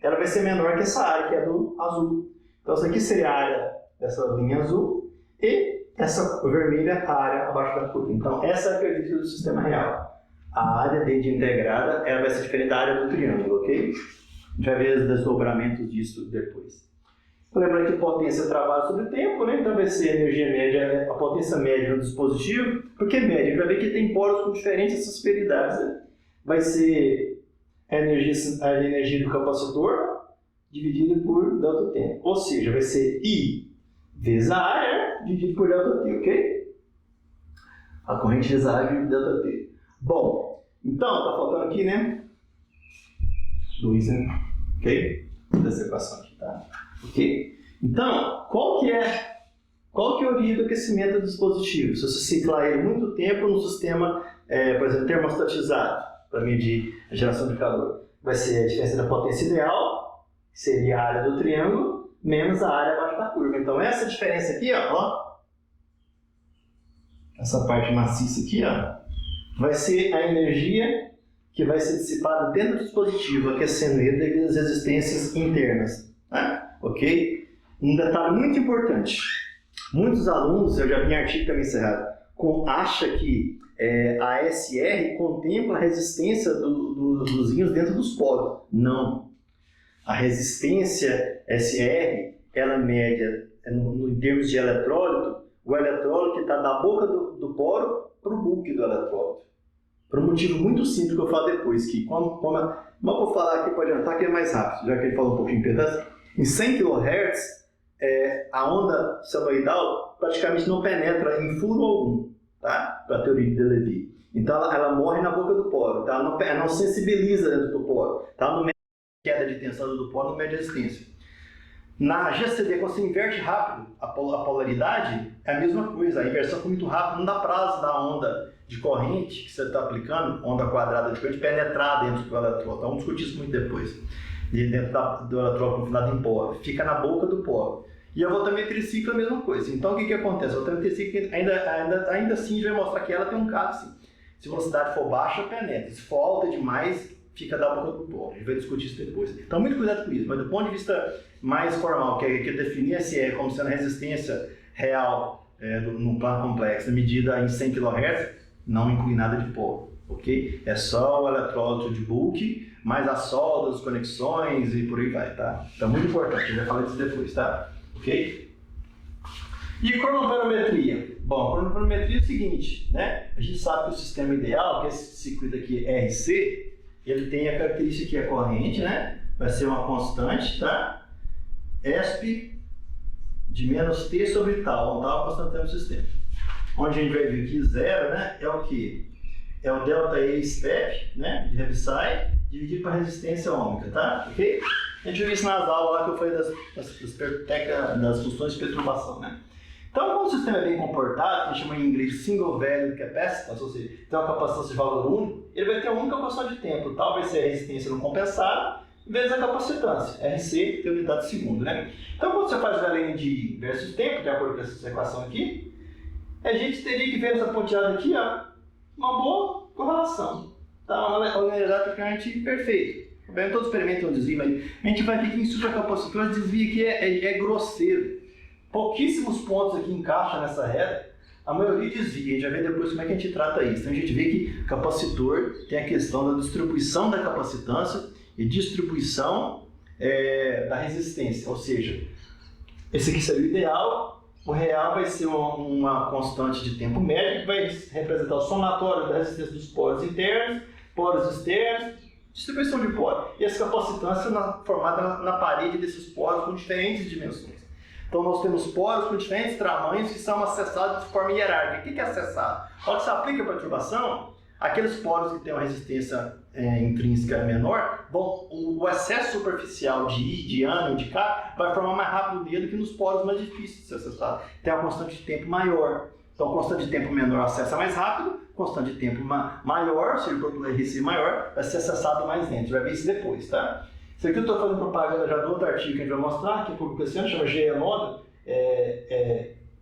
B: ela vai ser menor que essa área que é do azul. Então, essa aqui seria a área dessa linha azul e essa vermelha a área abaixo da curva. Então, essa é a característica do sistema real. A área dele integrada ela vai ser diferente da área do triângulo, ok? A gente vai ver os desdobramentos disso depois. Lembrando que potência trabalha sobre tempo, né? Então vai ser a energia média, a potência média do dispositivo. Por que média? A gente vai ver que tem poros com diferentes asperidades. Né? Vai ser a energia do capacitor dividida por delta T. Ou seja, vai ser I vezes a área dividido por delta T, ok? A corrente vezes a área dividido por delta T. Bom, então, está faltando aqui, né? 2, né? Ok? Essa equação aqui, tá? Ok? Então, qual que é a origem do aquecimento do dispositivo? Se você ciclar ele muito tempo no sistema, por exemplo, termostatizado, para medir a geração de calor, vai ser a diferença da potência ideal, que seria a área do triângulo, menos a área abaixo da curva. Então, essa diferença aqui, ó, essa parte maciça aqui, ó, vai ser a energia que vai ser dissipada dentro do dispositivo, aquecendo ele devido às resistências internas. Né? Ok? Um detalhe muito importante. Muitos alunos, eu já vi em artigo também encerrado, acham que a SR contempla a resistência dos íons dentro dos poros. Não. A resistência SR, ela mede, em termos de eletrólito, o eletrólito que está da boca do poro para o bulk do eletrólito. Por um motivo muito simples que eu falo depois, que como eu vou falar aqui, pode adiantar que é mais rápido, já que ele falou um pouquinho de pedaço. Em 100 kHz, a onda senoidal praticamente não penetra em furo algum, tá? Para a teoria de Levy. Então ela morre na boca do poro, tá? Ela não sensibiliza dentro do poro, tá? No queda de tensão do poro, no média resistência. Na GCD, quando você inverte rápido a polaridade, é a mesma coisa, a inversão foi muito rápida, não dá prazo da onda de corrente que você está aplicando, onda quadrada de corrente, penetrar dentro do eletrodo. Vamos discutir isso muito depois. dentro do eletrodo confinado em poro, fica na boca do poro. E a voltametria-ciclo é a mesma coisa. Então, o que acontece? A voltametria-ciclo, ainda assim, vai mostrar que ela tem um caso assim. Se a velocidade for baixa, penetra. Se for alta demais, fica da boca do poro. A gente vai discutir isso depois. Então, muito cuidado com isso. Mas do ponto de vista mais formal, que definir SE como sendo a resistência real no plano complexo, medida em 100 kHz, não inclui nada de poro. Ok? É só o eletrólito de bulk, mais as soldas, as conexões e por aí vai, tá? Então, muito importante. A gente vai falar disso depois, tá? Ok? E cronometrometria? Bom, cronometrometria é o seguinte, né? A gente sabe que o sistema ideal, que esse circuito aqui RC, ele tem a característica que é corrente, né? Vai ser uma constante, tá? ESP de menos T sobre tal, tal constante do sistema. Onde a gente vai ver que zero, né? É o que? É o delta E step, né? De Heaviside, dividido para resistência ômica, tá? Ok? A gente viu isso nas aulas lá que eu falei das funções de perturbação, né? Então, quando o sistema é bem comportado, que a gente chama em inglês single value capacitance, ou seja, tem uma capacitância de valor único, ele vai ter uma única constante de tempo, tal vai ser a resistência não compensada, vezes a capacitância, RC, tem unidade de segundo, né? Então, quando você faz o ln de I versus tempo, de acordo com essa equação aqui, a gente teria que ver essa ponteada aqui, ó, uma boa correlação, tá? Uma unidade praticamente perfeita. Todos experimentam o desvio, mas a gente vai ver que em supercapacitores o desvio aqui é grosseiro. Pouquíssimos pontos aqui encaixam nessa reta, a maioria desvia. A gente vai ver depois como é que a gente trata isso. Então a gente vê que capacitor tem a questão da distribuição da capacitância e distribuição da resistência. Ou seja, esse aqui seria o ideal, o real vai ser uma constante de tempo médio que vai representar o somatório da resistência dos poros internos, poros externos, distribuição de poros. E essa capacitância formada na parede desses poros com diferentes dimensões. Então nós temos poros com diferentes tamanhos que são acessados de forma hierárquica. O que é acessado? Quando você aplica a perturbação, aqueles poros que têm uma resistência intrínseca menor, o excesso superficial de I, de ânion, de K, vai formar mais rápido nele que nos poros mais difíceis de ser acessado. Tem uma constante de tempo maior. Então, constante de tempo menor acessa mais rápido, constante de tempo maior, ou seja, o produto RC maior, vai ser acessado mais lento. Você vai ver isso depois, tá? Isso aqui eu estou fazendo propaganda já do outro artigo que a gente vai mostrar, que é publicado esse ano, chama GE Model,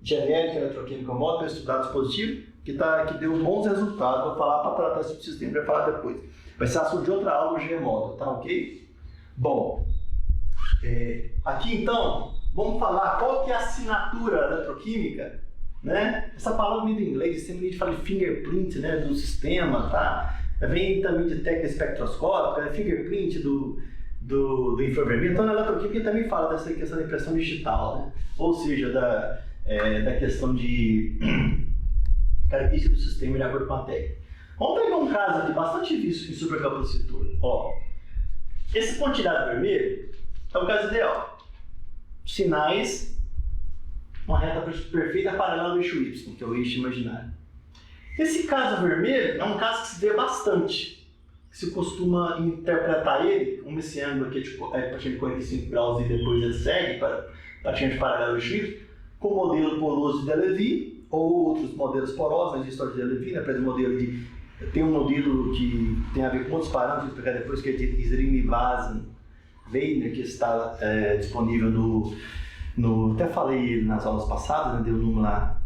B: Genérica Eletroquímica Model, para estudar dispositivo, que deu bons resultados. Vou falar para tratar esse sistema, vai falar depois. Vai ser assunto de outra aula, o GE Model, tá ok? Bom, aqui então, vamos falar qual que é a assinatura eletroquímica, né? Essa palavra vem do inglês, sempre a gente fala de fingerprint, né, do sistema, tá? Vem também de técnica espectroscópica, fingerprint do infravermelho. Então, na eletroquímica também fala dessa questão da impressão digital, né? Ou seja, da questão de característica do sistema de acordo com a técnica. Vamos pegar um caso aqui bastante visto em supercapacitor. Ó, esse pontilhado vermelho é o caso ideal. Sinais, uma reta perfeita paralela ao eixo Y, que é o eixo imaginário. Esse caso vermelho é um caso que se vê bastante. Se costuma interpretar ele, esse ângulo aqui é praticamente 45 graus e depois ele segue para praticamente paralelo ao eixo Y, com o modelo poroso de Delevingne, ou outros modelos porosos, mas história de Delevingne, né? Por exemplo, tem um modelo que tem a ver com outros parâmetros, vou explicar depois, que é de Srinivasan-Weiner, que está disponível até falei nas aulas passadas, né? Deu o número lá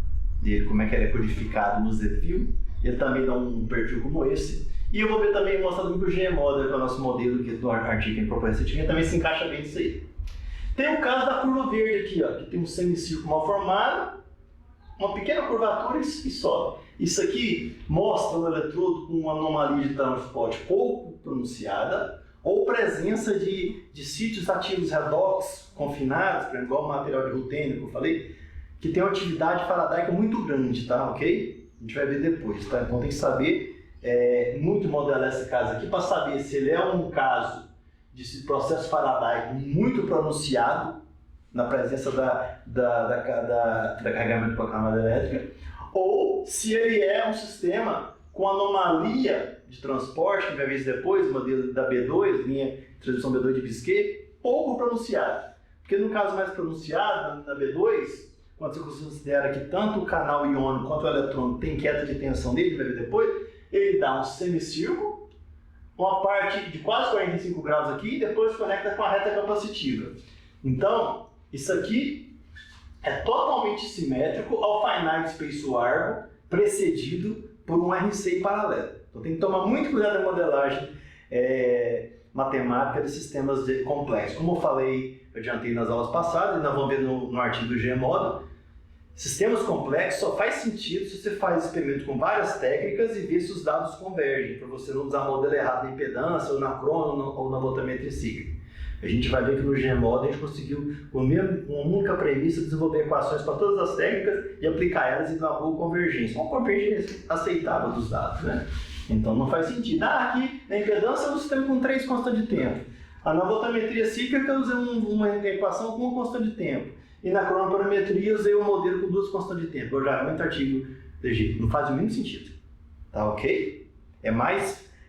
B: dele, como é que ele é codificado no ZFIL. Ele também dá um perfil como esse. E eu vou ver também, mostrar o GE Model, que é o nosso modelo que do artigo que a gente propõe recentemente, também se encaixa bem nisso aí. Tem o caso da curva verde aqui, ó, que tem um semicírculo mal formado, uma pequena curvatura e sobe. Isso aqui mostra um eletrodo com uma anomalia de transporte pouco pronunciada, ou presença de sítios ativos redox confinados, por exemplo, igual o material de rutênio que eu falei, que tem uma atividade faradaica muito grande, tá? Ok? A gente vai ver depois, tá? Então tem que saber muito modelar esse caso aqui para saber se ele é um caso de processo faradaico muito pronunciado na presença da carregamento com a camada elétrica, ou se ele é um sistema com anomalia de transporte, que vai ver isso depois, modelo da B2, linha de transmissão B2 de Bisquet, pouco pronunciado. Porque no caso mais pronunciado, na B2, quando você considera que tanto o canal iônico quanto o eletrônico tem queda de tensão nele, vai ver depois, ele dá um semicírculo uma parte de quase 45 graus aqui e depois conecta com a reta capacitiva. Então, isso aqui é totalmente simétrico ao finite space largo, precedido por um RC em paralelo. Então tem que tomar muito cuidado na modelagem matemática de sistemas complexos. Como eu falei, eu adiantei nas aulas passadas, e nós vamos ver no artigo do Gmodo, sistemas complexos só faz sentido se você faz experimento com várias técnicas e vê se os dados convergem, para você não usar modelo errado na impedância, ou na crono, ou na voltametria cíclica. A gente vai ver que no Gmodo a gente conseguiu, com uma única premissa, desenvolver equações para todas as técnicas e aplicar elas e dar uma boa convergência. Uma convergência aceitável dos dados, né? Então não faz sentido. Aqui na impedância é um sistema com 3 constantes de tempo. Na voltametria cíclica eu usei uma equação com uma constante de tempo. E na cronometria eu usei um modelo com 2 constantes de tempo. Eu já vi muito artigo desse jeito. Não faz o mínimo sentido. Tá ok?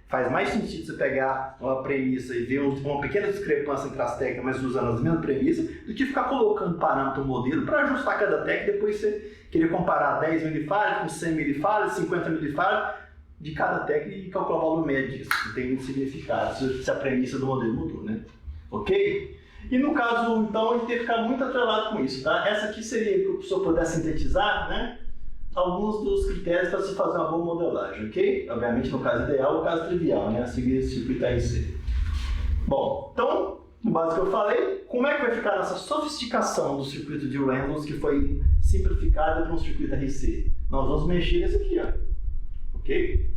B: Faz mais sentido você pegar uma premissa e ver uma pequena discrepância entre as técnicas, mas usando as mesmas premissas, do que ficar colocando parâmetro no modelo para ajustar cada técnica e depois você querer comparar 10 milifarads com 100 milifarads, 50 milifarads de cada técnica e calcular o valor médio disso. Não tem muito significado se a premissa do modelo mudou, né? Ok? E no caso, então, a gente tem que ficar muito atrelado com isso, tá? Essa aqui seria, para o professor puder sintetizar, né? Alguns dos critérios para se fazer uma boa modelagem, ok? Obviamente, no caso ideal, no caso trivial, né? A seguir esse circuito RC. Bom, então, no básico que eu falei, como é que vai ficar essa sofisticação do circuito de Reynolds que foi simplificado para um circuito RC? Nós vamos mexer nesse aqui, ó. Ok?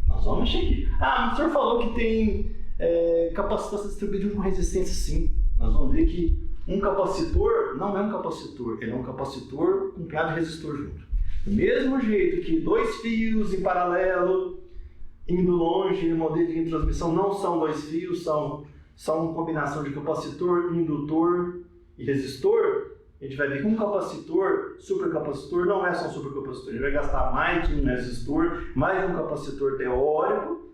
B: Nós vamos mexer aqui. O senhor falou que tem capacitância distribuída com resistência, sim. Nós vamos ver que um capacitor não é um capacitor, ele é um capacitor com um punhado de resistor junto. Do mesmo jeito que 2 fios em paralelo, indo longe, no modelo de transmissão não são 2 fios, são uma combinação de capacitor, indutor e resistor, a gente vai ver que um capacitor, supercapacitor, não é só um supercapacitor, ele vai gastar mais de um resistor, mais um capacitor teórico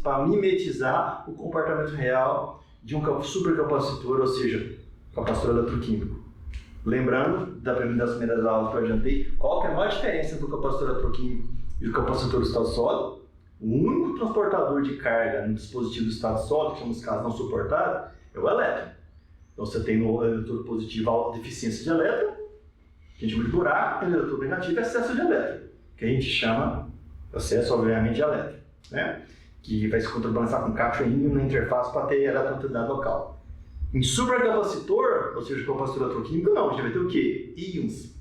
B: para mimetizar o comportamento real de um supercapacitor, ou seja, capacitor eletroquímico. Lembrando das primeiras aulas que eu adiantei, qual que é a maior diferença entre o capacitor eletroquímico e o capacitor do estado sólido? O único transportador de carga no dispositivo do estado sólido, que são os casos não suportados, é o elétron. Então você tem no eletrodo positivo a deficiência de elétron, que a gente chama de buraco, e no eletrodo negativo é excesso de elétron, que a gente chama excesso, obviamente, de elétron, né? Que vai se contrabalançar com caixa íon na interface para ter eletromotilidade local. Em supercapacitor, ou seja, capacitor eletroquímico, não, a gente vai ter o quê? Íons.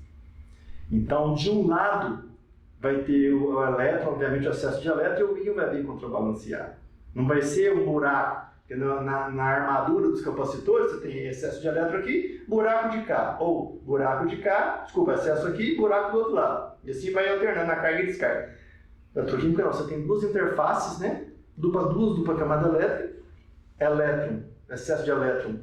B: Então, de um lado, vai ter o elétron, obviamente, o excesso de elétron, e o íon vai bem contrabalancear. Não vai ser um buraco, porque na armadura dos capacitores, você tem excesso de elétron aqui, buraco de cá, ou buraco de cá, desculpa, excesso aqui, buraco do outro lado. E assim vai alternando a carga e descarga. Eletroquímica não, você tem duas interfaces, né? Dupla camada elétrica, elétron, excesso de elétron,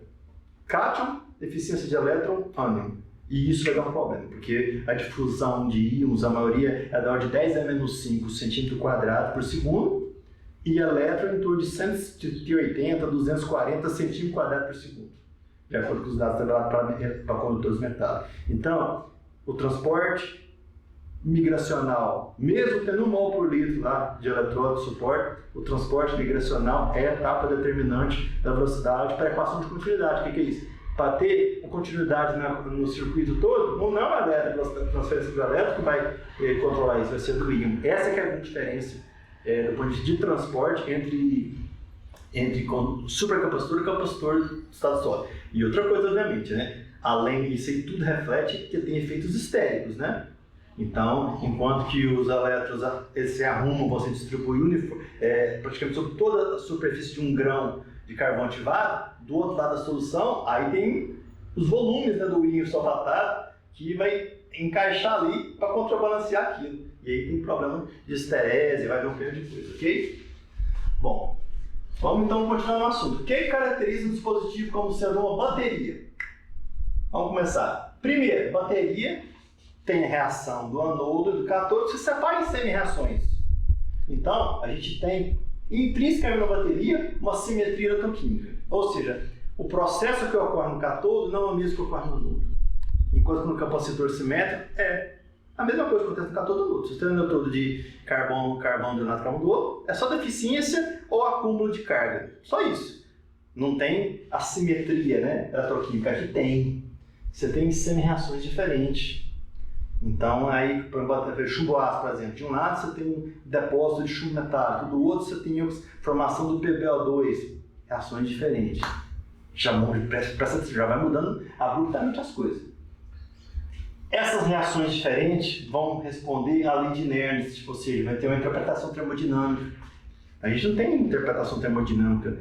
B: cátion, deficiência de elétron, ânion. E isso vai dar um problema, porque a difusão de íons, a maioria é da ordem de 10 a menos 5 centímetro quadrado por segundo, e elétron em torno de 180 a 240 centímetros quadrados por segundo, de acordo com os dados revelados para condutores metálicos. Então, o transporte migracional, mesmo tendo 1 mol por litro lá de eletrodo de suporte, o transporte migracional é a etapa determinante da velocidade para a equação de continuidade. O que é isso? Para ter a continuidade no circuito todo, não é uma transferência do elétrico que vai controlar isso, vai ser do íon. Essa que é a grande diferença do ponto de vista de transporte entre supercapacitor e capacitor de estado sólido. E outra coisa, obviamente, né? Além disso, aí tudo reflete que tem efeitos histéricos, né? Então, enquanto que os elétrons eles se arrumam, vão se distribuir praticamente sobre toda a superfície de um grão de carvão ativado, do outro lado da solução, aí tem os volumes, né, do íon solfatado que vai encaixar ali para contrabalancear aquilo. E aí tem problema de esterese, vai ver um monte de coisa, ok? Bom, vamos então continuar no assunto. O que caracteriza um dispositivo como sendo uma bateria? Vamos começar. Primeiro, bateria tem a reação do anodo e do cátodo que se separa em semi-reações. Então, a gente tem intrinsecamente na bateria uma simetria eletroquímica. Ou seja, o processo que ocorre no cátodo não é o mesmo que ocorre no anodo. Enquanto que no capacitor simétrico é a mesma coisa que acontece no cátodo e anodo. Se você tem um anodo de carvão de um lado, carvão do outro, é só deficiência
A: ou acúmulo de carga. Só isso. Não tem assimetria, né, eletroquímica. Aqui tem. Você tem semi-reações diferentes. Então, aí, para chumbo ácido, por exemplo, de um lado você tem um depósito de chumbo metálico, do outro você tem a formação do PbO2. Reações diferentes. Já vai mudando abruptamente as coisas. Essas reações diferentes vão responder à lei de Nernst, ou seja, vai ter uma interpretação termodinâmica. A gente não tem interpretação termodinâmica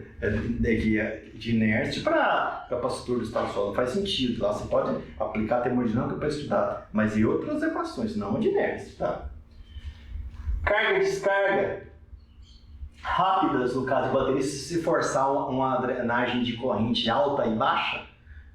A: de Nernst para capacitor do estado sólido, faz sentido. Lá você pode aplicar termodinâmica para estudar, mas em outras equações, não de Nernst. Tá? Carga e descarga rápidas, no caso de bateria, se você forçar uma drenagem de corrente alta e baixa,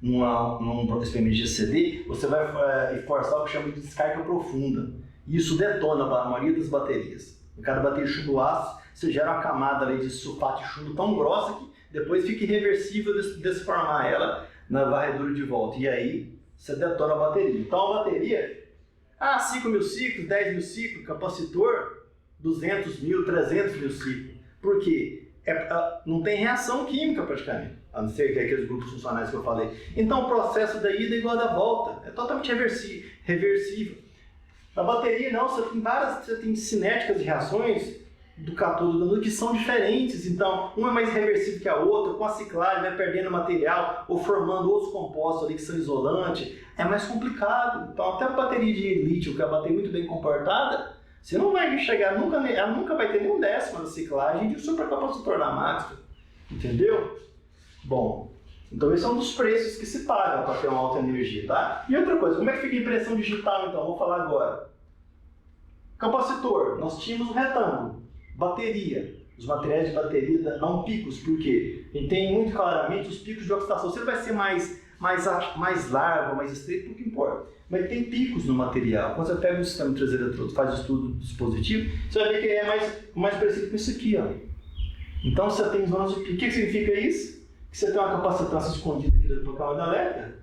A: num experimento de GCD, você vai forçar o que chama de descarga profunda. E isso detona a maioria das baterias. Em cada bateria de chumbo ácido, você gera uma camada ali de sulfato de chumbo tão grossa que depois fica irreversível desformar ela na varredura de volta. E aí, você detona a bateria. Então, a bateria, 5 mil ciclos, 10 mil ciclos, capacitor, 200 mil, 300 mil ciclos. Por quê? Não tem reação química praticamente, a não ser que aqueles grupos funcionais que eu falei. Então o processo da ida é igual ao da volta, é totalmente reversível. Na bateria não, você tem cinéticas de reações do cátodo e do anôdo que são diferentes, então uma é mais reversível que a outra, com a ciclagem vai perdendo material ou formando outros compostos ali que são isolantes, é mais complicado. Então até a bateria de lítio, que é uma bateria muito bem comportada, você não vai chegar, ela nunca vai ter nem um décimo da ciclagem de um supercapacitor na máxima. Entendeu? Bom, então esse é um dos preços que se pagam para ter uma alta energia, tá? E outra coisa, como é que fica a impressão digital então? Vou falar agora. Capacitor, nós tínhamos um retângulo. Bateria, os materiais de bateria dão picos, por quê? A gente tem muito claramente os picos de oxidação. Você vai ser mais largo, mais estreito, pouco importa. Mas tem picos no material. Quando você pega um sistema de 3 eletrodos, faz o estudo do dispositivo, você vai ver que ele é mais parecido com isso aqui, ó. Então você tem zonas de pico. O que significa isso? Que você tem uma capacitância escondida aqui dentro do camada elétrica,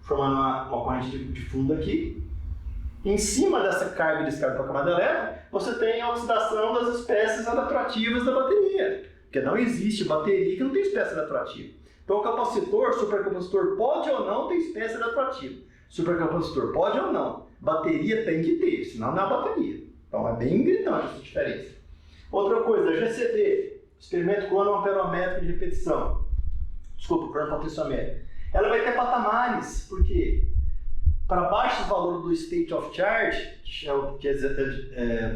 A: formando uma corrente de fundo aqui. Em cima dessa carga e descarga para a camada elétrica, você tem a oxidação das espécies eletroativas da bateria. Porque não existe bateria que não tem espécie eletroativa. Então o capacitor, supercapacitor, pode ou não ter espécie eletroativa. Supercapacitor pode ou não. Bateria tem que ter, senão não é bateria. Então é bem gritante essa diferença. Outra coisa, GCD, experimento cronoamperométrico de repetição. Desculpa, cronopotenciométrico. Ela vai ter patamares, porque para baixo do valor do state of charge, que o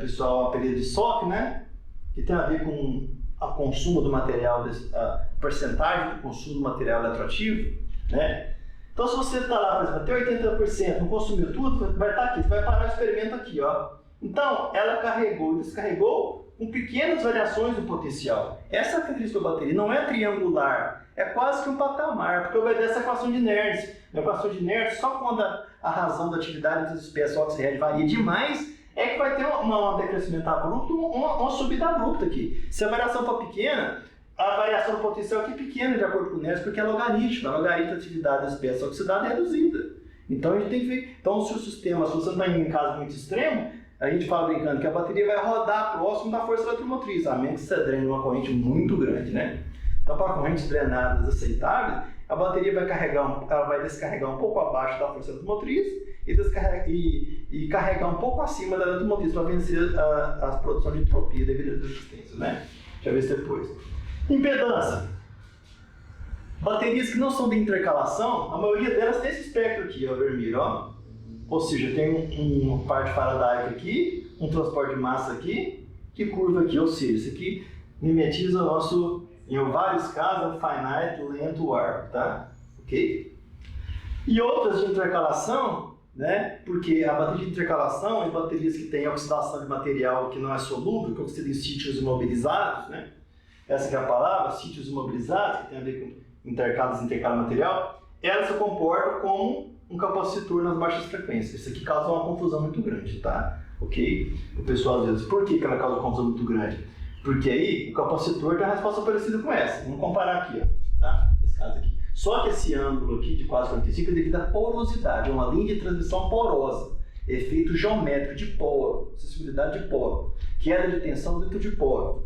A: pessoal apelido de SOC, né? Que tem a ver com o consumo do material, a porcentagem do consumo do material eletroativo, né? Então, se você está lá, por exemplo, até 80%, não consumiu tudo, vai estar aqui, você vai parar o experimento aqui, ó. Então, ela carregou e descarregou com pequenas variações do potencial. Essa característica da bateria não é triangular, é quase que um patamar, porque obedece a equação de Nernst. A equação de Nernst, só quando a razão da atividade das espécies oxirredes varia demais, é que vai ter um decrescimento abrupto, uma subida abrupta aqui. Se a variação for pequena, a variação do potencial aqui é pequena, de acordo com o Nernst, porque é logarítmica. A logaritmo da atividade da espécie oxidada é reduzida. Então a gente tem que ver. Então, se o sistema, se você não está em um caso muito extremo, a gente fala brincando que a bateria vai rodar próximo da força eletromotriz, a menos que você drene uma corrente muito grande, né? Então, para correntes drenadas aceitáveis, a bateria vai descarregar um pouco abaixo da força eletromotriz e carregar um pouco acima da eletromotriz para vencer a produção de entropia devido às resistências, né? Deixa eu ver isso depois. Impedância. Baterias que não são de intercalação, a maioria delas tem esse espectro aqui, ó, vermelho, ó. Ou seja, tem uma parte faradaica aqui, um transporte de massa aqui, que curva aqui, ou seja, isso aqui mimetiza o nosso, em vários casos, finite length warp, tá? Ok? E outras de intercalação, né? Porque a bateria de intercalação é baterias que têm oxidação de material que não é solúvel, que oxida em sítios imobilizados, né? Essa que é a palavra, sítios imobilizados, que tem a ver com intercala material, ela se comporta como um capacitor nas baixas frequências. Isso aqui causa uma confusão muito grande, tá? Ok? O pessoal às vezes, por que ela causa uma confusão muito grande? Porque aí o capacitor tem a resposta parecida com essa. Vamos comparar aqui, ó, tá? Esse caso aqui. Só que esse ângulo aqui de quase 45 é devido à porosidade, é uma linha de transmissão porosa. Efeito geométrico de poro, acessibilidade de poro, queda de tensão dentro de poro.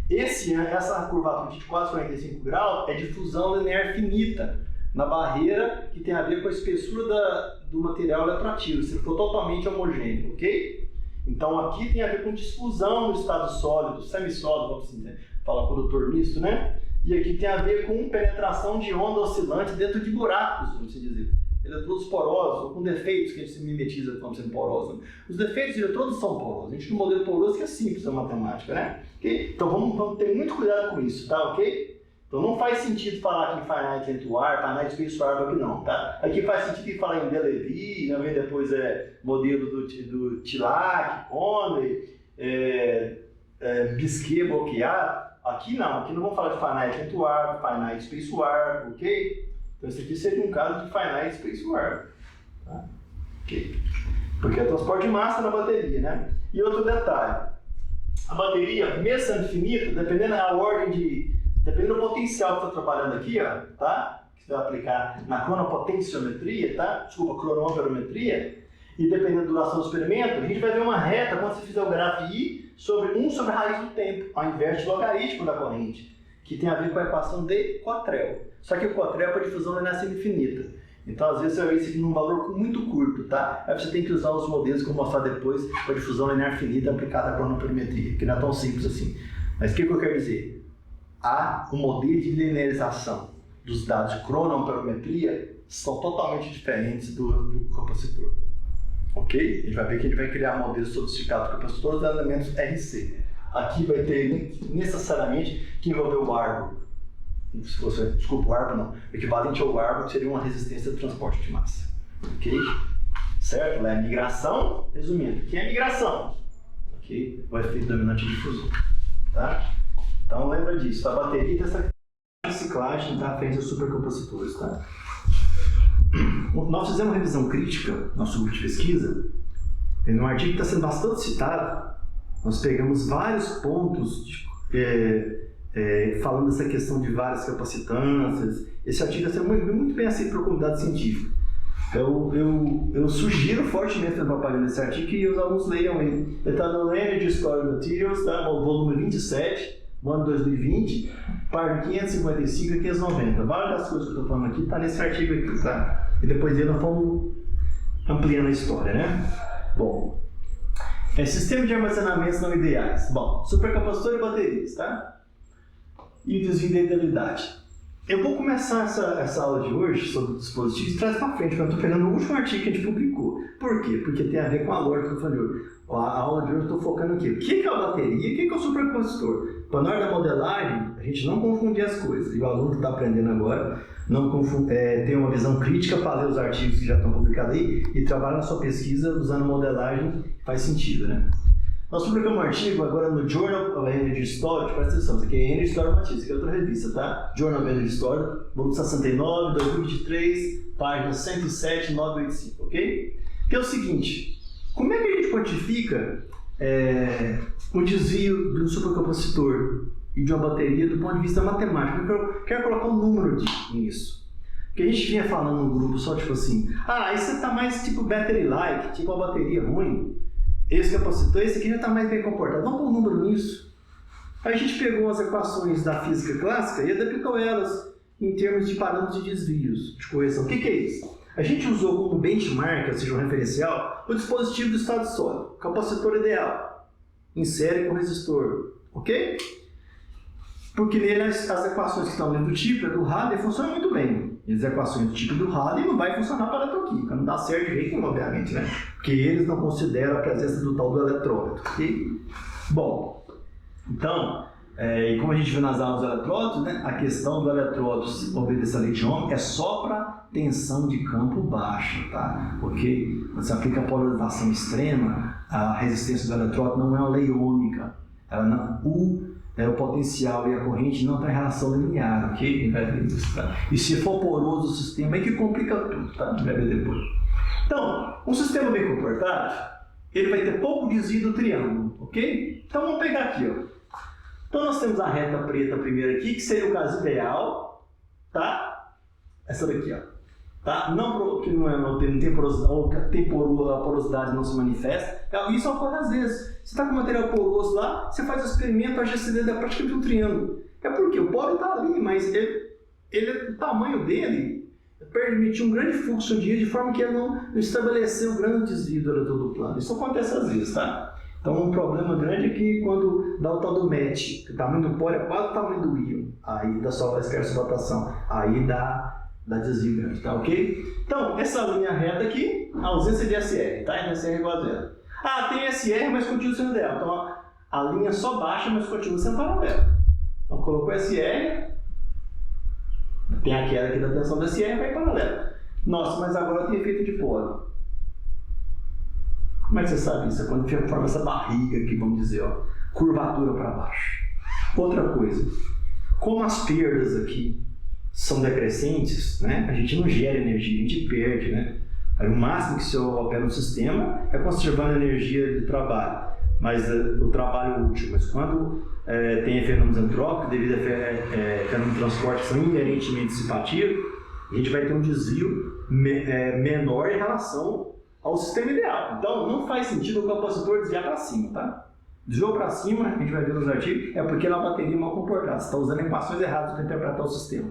B: Essa curvatura de quase 45 graus é de fusão linear finita na barreira, que tem a ver com a espessura do material eletroativo, se for totalmente homogêneo, ok? Então aqui tem a ver com difusão no estado sólido, semissólido, vamos assim dizer, fala condutor misto, né? E aqui tem a ver com penetração de onda oscilante dentro de buracos, vamos assim dizer. Eletrodos porosos, ou com defeitos que a gente se mimetiza como sendo porosos. Os defeitos de eletrodos são porosos. A gente tem um modelo poroso que é simples na matemática, né? Okay? Então vamos ter muito cuidado com isso, tá? Ok? Então não faz sentido falar aqui em finite element wire, finite space wire aqui não, tá? Aqui faz sentido falar em Delevi, né? Depois modelo do Tilac, Conway, Bisquet, Boquiat. Aqui não vamos falar de finite element wire, finite space wire, ok? Então esse aqui seria um caso de finite space wire, tá? Ok? Porque é transporte de massa na bateria, né? E outro detalhe, a bateria, mesmo sendo infinita, dependendo da ordem dependendo do potencial que está trabalhando aqui, ó, tá? Que você vai aplicar na cronopotenciometria, tá? Desculpa, cronoamperometria, e dependendo da duração do experimento, a gente vai ver uma reta quando você fizer o grafo I sobre 1 sobre a raiz do tempo, ao invés de logaritmo da corrente, que tem a ver com a equação de Cottrell. Só que o Cottrell é para difusão linear infinita. Então, às vezes, você vai ver isso aqui num valor muito curto, tá? Aí você tem que usar os modelos que eu vou mostrar depois para difusão linear finita aplicada à cronoamperometria, que não é tão simples assim. Mas o que eu quero dizer? Há um modelo de linearização dos dados de cronoamperometria são totalmente diferentes do capacitor. Ok? A gente vai ver que a gente vai criar modelos sofisticados do capacitor dos elementos RC. Aqui vai ter necessariamente que envolver o árbol. Se fosse, desculpa, o árbol não. O equivalente ao árbol seria uma resistência de transporte de massa. Ok? Certo? Lá é migração. Resumindo, o que é migração? Ok? O efeito dominante de difusão. Tá? Então lembra disso. A bateria dessa reciclagem tá, frente aos supercapacitores. Tá? Nós fizemos uma revisão crítica, nosso grupo de pesquisa, e num artigo que está sendo bastante citado, nós pegamos vários pontos falando dessa questão de várias capacitâncias. Esse artigo está sendo muito bem aceito pela comunidade científica. Eu sugiro fortemente a propaganda desse artigo que os alunos leiam ele. Ele está no Energy Storage Materials, tá? No volume 27, no ano 2020, página 555 e 590. Várias das coisas que eu estou falando aqui estão nesse artigo aqui, tá? E depois dele nós vamos ampliando a história, né? Bom, sistema de armazenamentos não ideais. Bom, supercapacitor e baterias, tá? E desvio da idealidade. Eu vou começar essa aula de hoje sobre dispositivos e traz para frente, porque eu estou pegando o último artigo que a gente publicou. Por quê? Porque tem a ver com a lógica que eu falei hoje. A aula de hoje eu estou focando aqui. O que é a bateria e o que é o supercapacitor? Para na hora da modelagem, a gente não confundir as coisas. E o aluno que está aprendendo agora tem uma visão crítica para ler os artigos que já estão publicados aí e trabalhar na sua pesquisa usando modelagem, faz sentido, né? Nós publicamos um artigo agora no Journal of Energy Storage, presta atenção, isso aqui é Energy Storage Materials, isso aqui é outra revista, tá? Journal of Energy Storage, volume 69, 2023, página 107, 985, ok? Que é o seguinte, como é que a gente quantifica o desvio de um supercapacitor e de uma bateria do ponto de vista matemático? Eu quero colocar um número nisso. Porque a gente vinha falando no grupo só tipo assim, isso está mais tipo battery-like, tipo uma bateria ruim. Esse capacitor, esse aqui já está mais bem comportado. Vamos pôr um número nisso? Aí a gente pegou as equações da física clássica e adaptou elas em termos de parâmetros de desvios, de correção. O que é isso? A gente usou como benchmark, ou seja, um referencial, o dispositivo do estado sólido, capacitor ideal, em série com resistor, ok? Porque nele as equações que estão dentro do tipo do Halliday funcionam muito bem. E as equações do tipo do Halliday não vai funcionar para a eletroquímica, não dá certo de jeito nenhum, obviamente, né? Porque eles não consideram a presença do tal do eletrólito, ok? Bom, então, e como a gente viu nas aulas dos eletrólitos, né, a questão do eletrólitos obedecer a lei de Ohm é só para tensão de campo baixa, tá? Porque quando você aplica a polarização extrema, a resistência do eletrólito não é uma lei ômica. Ela não, o potencial e a corrente não estão em relação linear, ok? A gente vai ver isso, tá? E se for poroso o sistema, é que complica tudo, tá? A gente vai ver depois. Então, um sistema bem comportado, ele vai ter pouco desvio do triângulo, ok? Então vamos pegar aqui, ó. Então nós temos a reta preta primeiro aqui, que seria o caso ideal, tá? Essa daqui, ó. tá? Não que não tem porosidade, ou que a porosidade não se manifesta. Isso ocorre às vezes. Você está com material poroso lá, você faz o experimento, a GCD é praticamente um triângulo. É porque o poro está ali, mas o tamanho dele permite um grande fluxo de ar, de forma que ele não estabeleceu um grande desvio do plano. Isso acontece às vezes, tá? Então, um problema grande é que quando dá o tal do match, o tamanho do poro é quase o tamanho do íon, aí dá só a esquerda-rotação, aí dá desvio grande, tá ok? Então, essa linha reta aqui, a ausência de SR, tá? SR é igual a zero. Tem SR, mas continua sendo ideal. Então, a linha só baixa, mas continua sendo paralela. Então, colocou SR, tem a queda aqui da tensão do SR, vai paralela. Nossa, mas agora tem efeito de poro. Como é que você sabe isso? É quando forma essa barriga aqui, vamos dizer, ó, curvatura para baixo. Outra coisa, como as perdas aqui são decrescentes, né, a gente não gera energia, a gente perde, né? Aí, o máximo que se opera no sistema é conservando a energia de trabalho, mas o trabalho útil. Mas quando tem fenômenos antrópicos, devido a fenômenos de transporte que são inerentemente dissipativos, a gente vai ter um desvio menor em relação ao sistema ideal. Então, não faz sentido o capacitor desviar para cima, tá? Desviou para cima, a gente vai ver nos artigos, é porque a bateria é mal comportada. Você está usando equações erradas para interpretar o sistema.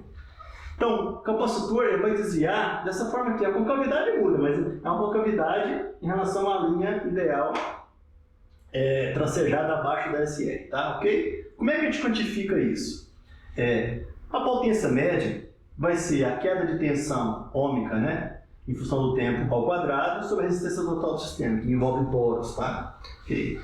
B: Então, o capacitor ele vai desviar dessa forma aqui. A concavidade muda, mas é uma concavidade em relação à linha ideal tracejada abaixo da SR, tá? Ok? Como é que a gente quantifica isso? A potência média vai ser a queda de tensão ômica, né? Em função do tempo ao quadrado, sobre a resistência total do sistema, que envolve poros, tá? Ok.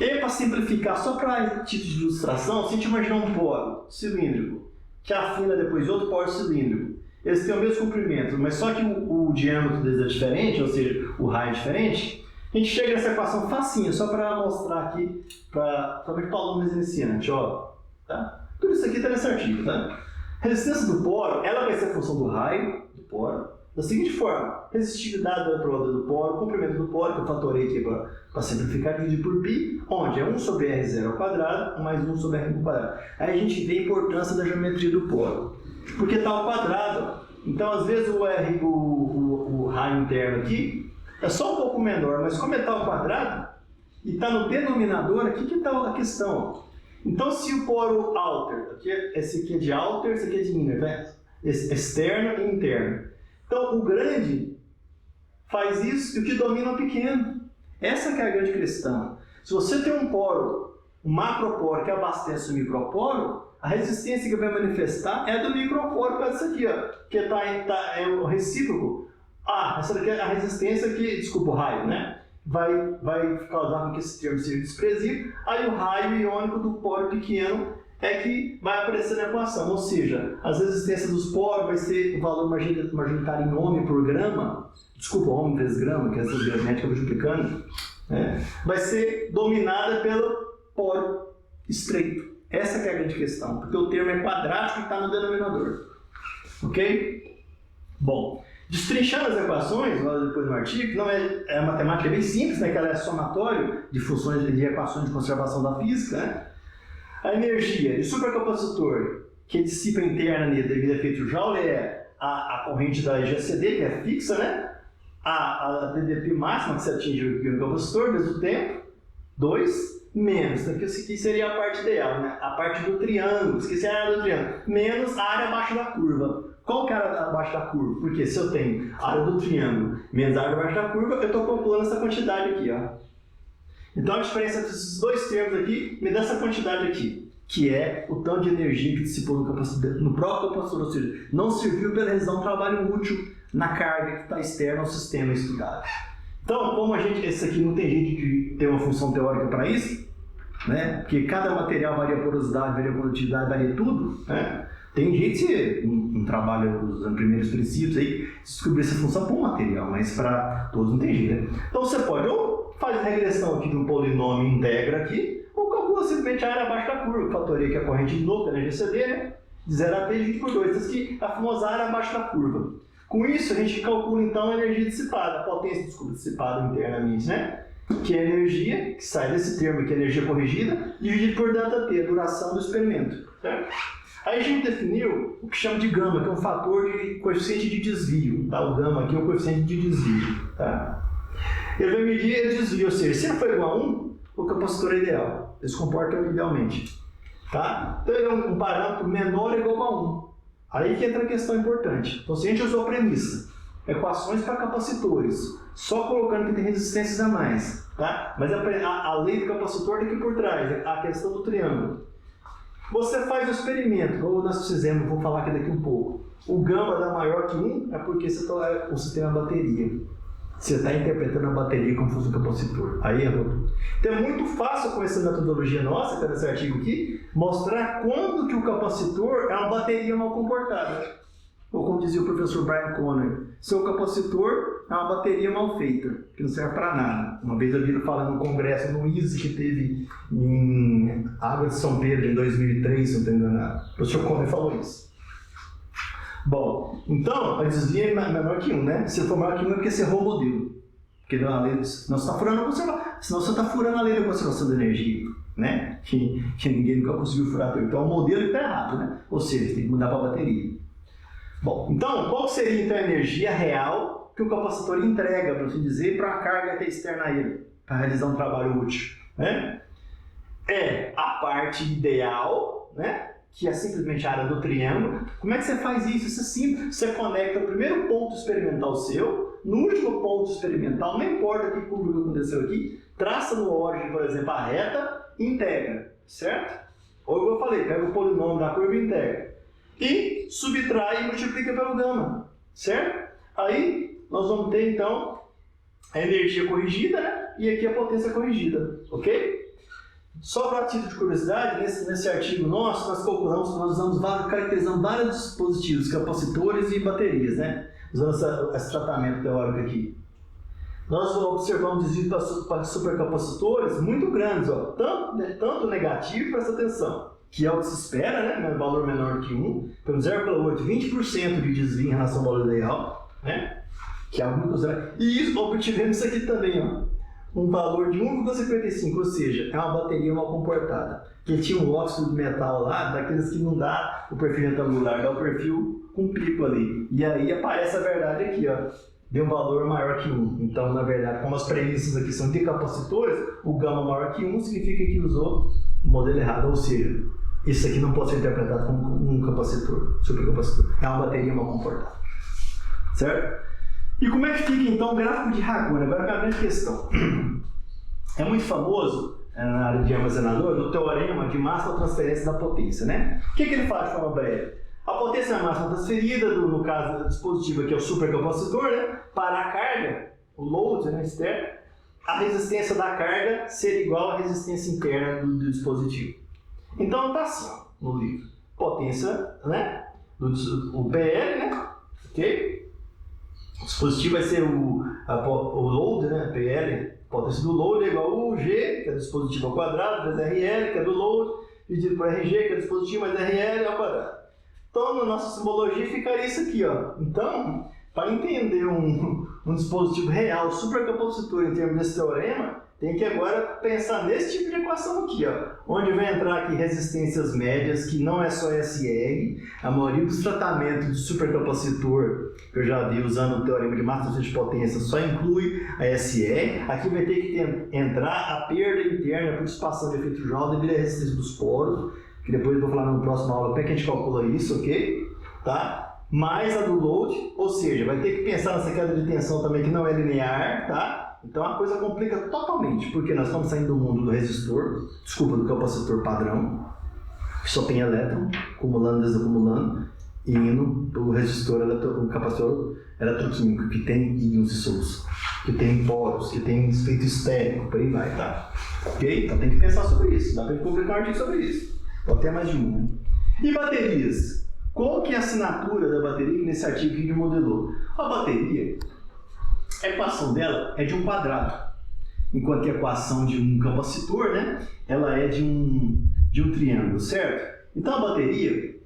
B: E aí, para simplificar, só para título de ilustração, se a gente imaginar um poro cilíndrico, que afina depois de outro poro cilíndrico, eles têm o mesmo comprimento, mas só que o diâmetro deles é diferente, ou seja, o raio é diferente, a gente chega nessa equação facinha, só para mostrar aqui, para o aluno mais iniciante, ó, tá? Tudo isso aqui está nesse artigo, tá? A resistência do poro, ela vai ser a função do raio do poro, da seguinte forma: resistividade da eletroda do poro, comprimento do poro, que eu fatorei aqui para simplificar, dividido por π, onde é 1 sobre R0 ao quadrado, mais 1 sobre R ao quadrado. Aí a gente vê a importância da geometria do poro, porque está ao quadrado. Então, às vezes, o raio interno aqui é só um pouco menor, mas como está ao quadrado e está no denominador, aqui que está a questão. Então, se o poro alter, esse aqui é de alter, esse aqui é de inner, tá? Externo e interno. Então, o grande faz isso e o que domina é o pequeno. Essa que é a grande questão. Se você tem um poro, um macroporo que abastece o microporo, a resistência que vai manifestar é do microporo, por causa disso aqui, ó, que é o recíproco. Essa daqui é a resistência que, desculpa, o raio, né? Vai causar com que esse termo seja desprezível. Aí o raio iônico do poro pequeno é que vai aparecer na equação, ou seja, as resistências dos poros vai ser o valor majoritário em ohm por grama, desculpa, ohm vezes grama, que é essa geométrica que eu vou explicando, vai ser dominada pelo poro estreito. Essa que é a grande questão, porque o termo é quadrático e está no denominador. Ok? Bom, destrinchando as equações, depois no artigo, não a matemática é bem simples, né, que ela é somatório de funções de equações de conservação da física, né? A energia de supercapacitor que dissipa interna nele devido a efeito Joule é a corrente da GCD, que é fixa, né? A DDP máxima que se atinge no capacitor, vezes o tempo, 2, menos, aqui seria a parte ideal, né? A parte do triângulo, esqueci a área do triângulo, menos a área abaixo da curva. Qual que é a área abaixo da curva? Porque se eu tenho a área do triângulo menos a área abaixo da curva, eu estou calculando essa quantidade aqui, ó. Então a diferença desses dois termos aqui me dá essa quantidade aqui, que é o tanto de energia que dissipou no próprio capacitor, ou seja, não serviu para realizar um trabalho útil na carga que está externa ao sistema estudado. Então, como esse aqui não tem jeito de ter uma função teórica para isso, né? Porque cada material varia a porosidade, varia a condutividade, varia tudo, né? Tem jeito de um trabalho usando primeiros princípios aí, descobrir essa função para um material, mas para todos não tem jeito, né? Então você pode ou faz regressão aqui de um polinômio integra aqui, ou calcula simplesmente a área abaixo da curva, fatorei que a corrente de novo, da GCD, né? De 0 a t dividido por 2, isso aqui é a famosa área abaixo da curva. Com isso, a gente calcula então a energia dissipada, a potência, dissipada internamente, né? Que é a energia que sai desse termo, que é a energia corrigida, dividido por ΔT, a duração do experimento, certo? Aí a gente definiu o que chama de gama, que é um fator de coeficiente de desvio. Tá? O gama aqui é o coeficiente de desvio. Tá? Ele vai medir o desvio, ou seja, se ele for igual a 1, o capacitor é ideal. Ele se comporta idealmente. Tá? Então ele é um parâmetro menor ou igual a 1. Aí que entra a questão importante. Então se a gente usou a premissa, equações para capacitores, só colocando que tem resistências a mais. Tá? Mas a lei do capacitor está aqui por trás, a questão do triângulo. Você faz o experimento, como nós fizemos, vou falar aqui daqui um pouco. O gama dá maior que 1 é porque você tem uma bateria. Você está interpretando a bateria como se fosse um capacitor. Aí errou. Então é muito fácil com essa metodologia nossa, que é nesse artigo aqui, mostrar quando que o capacitor é uma bateria mal comportada. Ou como dizia o professor Brian Conner, seu capacitor é uma bateria mal feita, que não serve para nada. Uma vez eu vi ele falando no congresso no ISE que teve em Água de São Pedro em 2003, se não estou enganado. O professor Conner falou isso. Bom, então, a desvio é menor que 1, né? Se for maior que 1 é porque você errou o modelo. Porque não, senão você está furando a lei da conservação da energia, né? Que ninguém nunca conseguiu furar. Então o modelo está errado, né? Ou seja, tem que mudar para a bateria. Bom, então, qual seria então a energia real que o capacitor entrega, para assim dizer, para a carga que é externa a ele, para realizar um trabalho útil, né? É a parte ideal, né? Que é simplesmente a área do triângulo. Como é que você faz isso? Isso é simples. Você conecta o primeiro ponto experimental seu, no último ponto experimental, não importa que curva aconteceu aqui, traça no origem, por exemplo, a reta e integra, certo? Ou como eu falei, pega o polinômio da curva e integra. E subtrai e multiplica pelo gama, certo? Aí nós vamos ter então a energia corrigida, né? E aqui a potência corrigida, ok? Só para título de curiosidade, nesse artigo nosso, caracterizamos vários dispositivos, capacitores e baterias, né? Usando esse tratamento teórico aqui. Nós observamos desvios para supercapacitores muito grandes, ó, tanto negativo, presta atenção, que é o que se espera, né? Valor menor que 1, pelo 0,8, 20% de desvio em relação ao valor ideal, né? Que é algo muito considerável. E isso, obtivemos isso aqui também, ó. Um valor de 1,55, ou seja, é uma bateria mal comportada. Que tinha um óxido de metal lá, daqueles que não dá o perfil retangular, dá o perfil com pico ali. E aí aparece a verdade aqui, ó. Deu um valor maior que 1. Então, na verdade, como as premissas aqui são de capacitores, o gama maior que 1 significa que usou o modelo errado, ou seja, isso aqui não pode ser interpretado como um capacitor, supercapacitor. É uma bateria mal comportada. Certo? E como é que fica então o gráfico de Ragone? Agora é a grande questão. É muito famoso na área de armazenador o teorema de máxima transferência da potência, né? O que ele faz de forma breve? A potência máxima transferida, no caso do dispositivo aqui é o supercapacitor, né? Para a carga, o load, né, externo, a resistência da carga ser igual à resistência interna do dispositivo. Então está assim, ó, no livro. Potência, né? O PL, né? Ok? O dispositivo vai ser o load, né? PL, potência do load é igual ao G, que é do dispositivo ao quadrado, vezes RL, que é do load, dividido por RG, que é do dispositivo, mais RL ao quadrado. Então, na nossa simbologia ficaria isso aqui, ó. Então, para entender um dispositivo real, supercapacitor em termos desse teorema, tem que agora pensar nesse tipo de equação aqui, ó, onde vai entrar aqui resistências médias, que não é só SR, a maioria dos tratamentos de supercapacitor que eu já vi usando o teorema de máxima de potência só inclui a SR. Aqui vai ter que entrar a perda interna por dissipação de efeito Joule devido à resistência dos poros, que depois eu vou falar na próxima aula como é que a gente calcula isso, ok? Tá? Mais a do load, ou seja, vai ter que pensar nessa queda de tensão também que não é linear, tá? Então a coisa complica totalmente, porque nós estamos saindo do mundo do resistor, do capacitor padrão, que só tem elétron, acumulando, desacumulando, e indo para o resistor, o capacitor eletroquímico, que tem íons dissoltos, que tem poros, que tem efeito estérico, por aí vai, tá? Ok? Então tem que pensar sobre isso, dá para publicar um artigo sobre isso, ou até mais de um, né? E baterias? Qual que é a assinatura da bateria que nesse artigo que a gente modelou? A bateria, a equação dela é de um quadrado, enquanto que a equação de um capacitor, né, ela é de um triângulo, certo? Então a bateria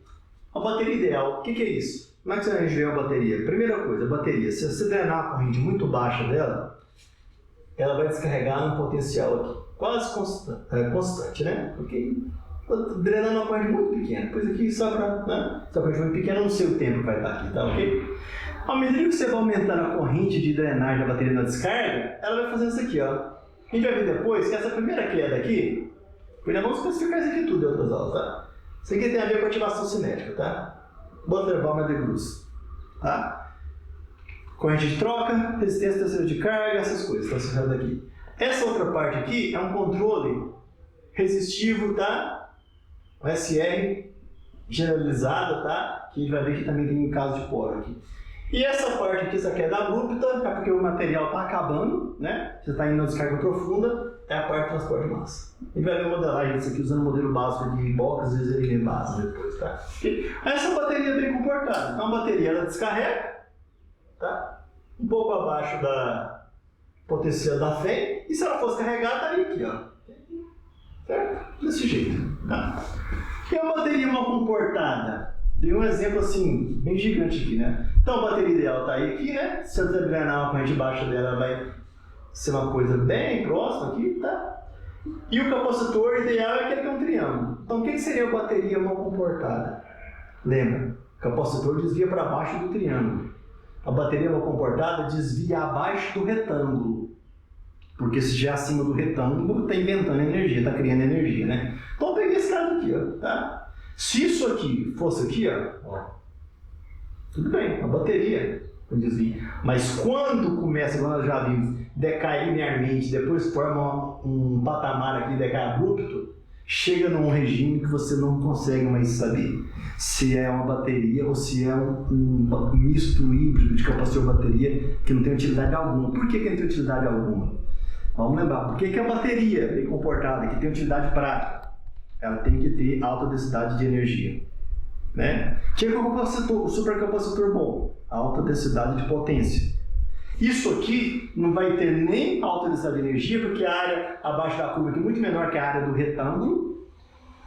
B: ideal, o que é isso? Como é que você vai ver a bateria? Primeira coisa, a bateria, se você drenar a corrente muito baixa dela, ela vai descarregar um potencial aqui, quase constante, né? Okay? Estou drenando uma corrente muito pequena. Depois aqui só para... Né? Essa corrente muito pequena, eu não sei o tempo que vai estar aqui, tá ok? À medida que você vai aumentando a corrente de drenagem da bateria na descarga, ela vai fazendo isso aqui, ó. A gente vai ver depois que essa primeira queda aqui, ainda vamos especificar isso aqui tudo em outras aulas, tá? Isso aqui tem a ver com ativação cinética, tá? Butler-Ballmer de Grus, tá? Corrente de troca, resistência terceira de carga, essas coisas, tá associado aqui. Essa outra parte aqui é um controle resistivo, tá? O SR generalizada, tá? Que a gente vai ver que também tem um caso de poro aqui. E essa parte aqui, essa queda abrupta, é porque o material está acabando, né? Você está indo na descarga profunda, é a parte de transporte de massa. A gente vai ver a modelagem disso aqui usando o modelo básico de box, às vezes ele é base depois, tá? Essa bateria é bem comportada. Então a bateria ela descarrega, tá? Um pouco abaixo da potencial da FEM, e se ela fosse carregar, estaria aqui, ó. Certo? Desse jeito, tá? E a bateria mal comportada? Dei um exemplo assim, bem gigante aqui, né? Então a bateria ideal está aí, né? Se eu drenar uma corrente baixa dela, vai ser uma coisa bem próxima aqui, tá? E o capacitor ideal é aquele que é um triângulo. Então o que seria a bateria mal comportada? Lembra, o capacitor desvia para baixo do triângulo. A bateria mal comportada desvia abaixo do retângulo. Porque se já acima do retângulo, está inventando energia, está criando energia, né? Então eu peguei esse caso aqui, ó, tá? Se isso aqui fosse aqui, ó, tudo bem, a bateria desvia. Mas quando começa, quando nós já vimos, decai linearmente, depois forma um patamar aqui, decai abrupto, chega num regime que você não consegue mais saber se é uma bateria ou se é um misto híbrido de capacitor e bateria que não tem utilidade alguma. Por que não tem utilidade alguma? Vamos lembrar, por que a bateria bem comportada, que tem utilidade prática? Ela tem que ter alta densidade de energia, né? Tinha o supercapacitor bom, alta densidade de potência. Isso aqui não vai ter nem alta densidade de energia, porque a área abaixo da curva aqui é muito menor que a área do retângulo,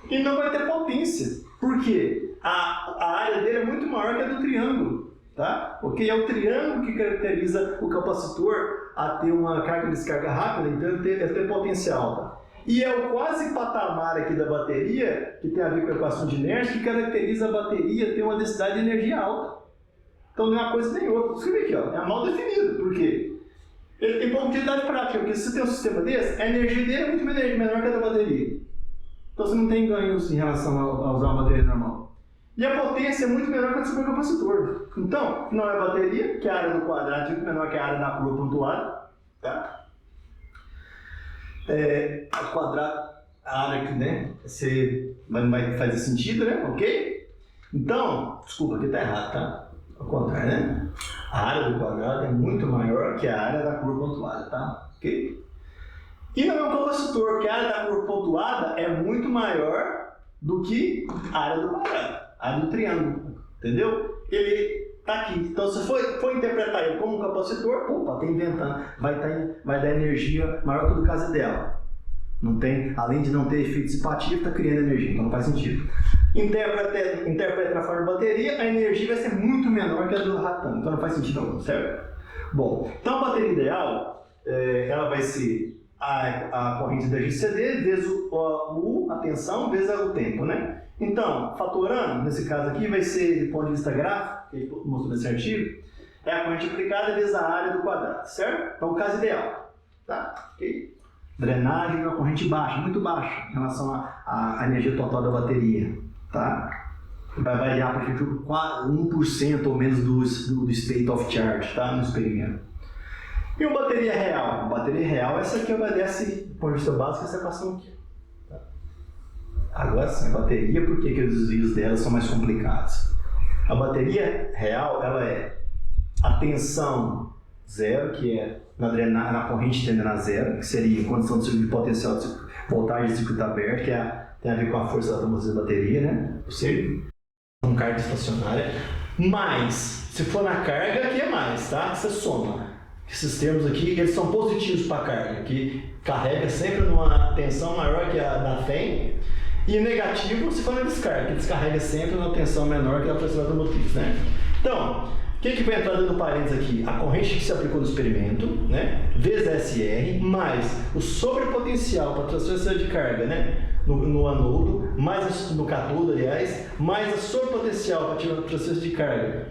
B: e não vai ter potência. Por quê? A área dele é muito maior que a do triângulo, tá? Porque é o triângulo que caracteriza o capacitor a ter uma carga de descarga rápida, então ele tem potência alta. E é o quase patamar aqui da bateria, que tem a ver com a equação de inércia, que caracteriza a bateria ter uma densidade de energia alta. Então não é uma coisa nem outra. Escreve aqui, ó, é mal definido. Por quê? Ele tem pouca utilidade prática, porque se você tem um sistema desse, a energia dele é muito menor que a da bateria. Então você não tem ganhos em relação a usar uma bateria normal. E a potência é muito menor que a do supercapacitor. Então, não é bateria, que é a área do quadrado é muito menor que a área da curva pontuada, tá? Quadrado, a área aqui, né? Você vai fazer sentido, né? Ok? Então, desculpa, aqui tá errado, tá? Ao contrário, né? A área do quadrado é muito maior que a área da curva pontuada, tá? Ok? E não é um capacitor, porque a área da curva pontuada é muito maior do que a área do quadrado, a área do triângulo, entendeu? Ele tá aqui. Então, se for interpretar ele como um capacitor, opa, tá inventando, vai dar energia maior que o do caso ideal. Não tem, além de não ter efeito dissipativo, está criando energia, então não faz sentido. Interpreta na forma de bateria, a energia vai ser muito menor que a do retângulo, então não faz sentido algum, certo? Bom, então a bateria ideal, ela vai ser a corrente da GCD vezes a tensão vezes o tempo, né? Então, fatorando, nesse caso aqui, vai ser, do ponto de vista gráfico, que ele mostrou nesse artigo, é a corrente aplicada vezes a área do quadrado, certo? Então, o caso ideal, tá? Ok? Drenagem de uma corrente baixa, muito baixa, em relação à energia total da bateria, tá? Vai variar a partir de 1% ou menos do state of charge, tá? No experimento. E uma bateria real? A bateria real, essa aqui obedece, do ponto de vista básico, essa equação aqui. Agora sim, a bateria, por que os desvios dela são mais complicados? A bateria real, ela é a tensão zero, que é na corrente tendendo a zero, que seria condição de potencial de voltagem de circuito aberto, que tem a ver com a força da automotriz da bateria, né? Ou seja, uma carga estacionária. Mas, se for na carga, aqui é mais, tá? Você soma. Esses termos aqui, eles são positivos para a carga, que carrega sempre numa tensão maior que a da FEM, e negativo se for na descarga, que descarrega sempre numa tensão menor que a pressão automotriz, né? Então, o que vai entrar dentro do parênteses aqui? A corrente que se aplicou no experimento, né? Vezes SR, mais o sobrepotencial para transferência de carga, né? no anodo, mais no cátodo, aliás, mais a sobrepotencial para transferência de carga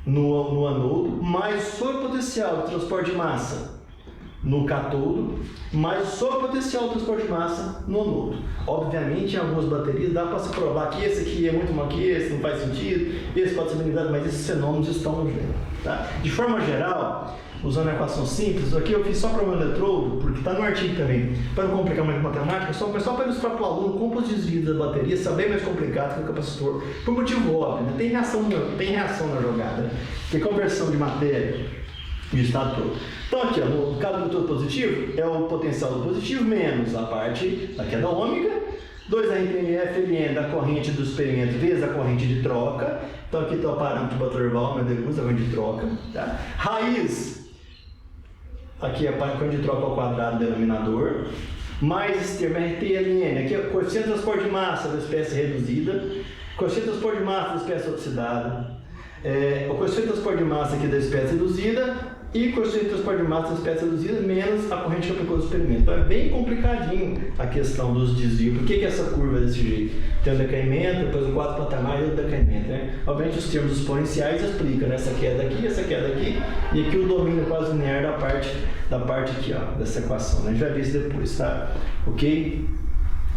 B: no anodo, mais sobrepotencial de transporte de massa no cátodo, mais sobrepotencial de transporte de massa no anodo. Obviamente, em algumas baterias dá para se provar que esse aqui é muito maior que esse, não faz sentido, esse pode ser minimizado, mas esses fenômenos estão no gênero. Tá? De forma geral, usando a equação simples, aqui eu fiz só para o eletrodo, porque está no artigo também, para não complicar mais a matemática, só para ilustrar para o aluno como os desvios da bateria são bem mais complicados que o capacitor, por motivo óbvio, né? Tem reação na jogada, tem conversão de matéria de estado todo. Então aqui, ó, no caso do eletrodo positivo, é o potencial do positivo menos a parte da queda ômica, 2RPM da corrente do experimento vezes a corrente de troca. Então aqui está o parâmetro de Butler-Val, meu Deus, a corrente de troca. Tá? Raiz, aqui é a corrente de troca ao quadrado do denominador, mais esse termo RTLN, aqui é o coeficiente de transporte de massa da espécie reduzida, coeficiente de transporte de massa da espécie oxidada, o coeficiente de transporte de massa aqui da espécie reduzida, e coeficiente de transporte de massa da espécie reduzida menos a corrente que aplicou no experimento. Então é bem complicadinho a questão dos desvios. Por que essa curva é desse jeito? Tem um decaimento, depois um quadro patamar e outro decaimento. Né? Obviamente os termos exponenciais explicam, né? Essa queda aqui, essa queda aqui, e aqui o domínio quase linear da parte aqui, ó, dessa equação. Né? A gente vai ver isso depois, tá? Ok?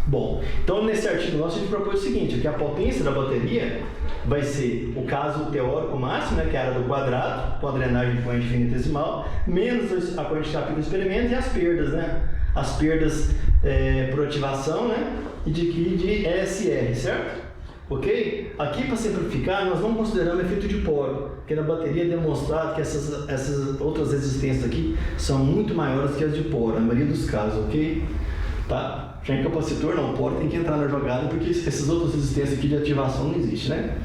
B: Bom, então nesse artigo nosso a gente propôs o seguinte, que a potência da bateria vai ser o caso teórico máximo, né, que é a área do quadrado, com a drenagem de corrente infinitesimal, menos a corrente que aplica no experimento e as perdas, né? As perdas por ativação, né? E de ESR, certo? Ok? Aqui, para simplificar, nós não consideramos efeito de poro, porque na bateria é demonstrado que essas outras resistências aqui são muito maiores que as de poro, na maioria dos casos, ok? Tá? Já em capacitor, não, poro tem que entrar na jogada, porque essas outras resistências aqui de ativação não existem, né?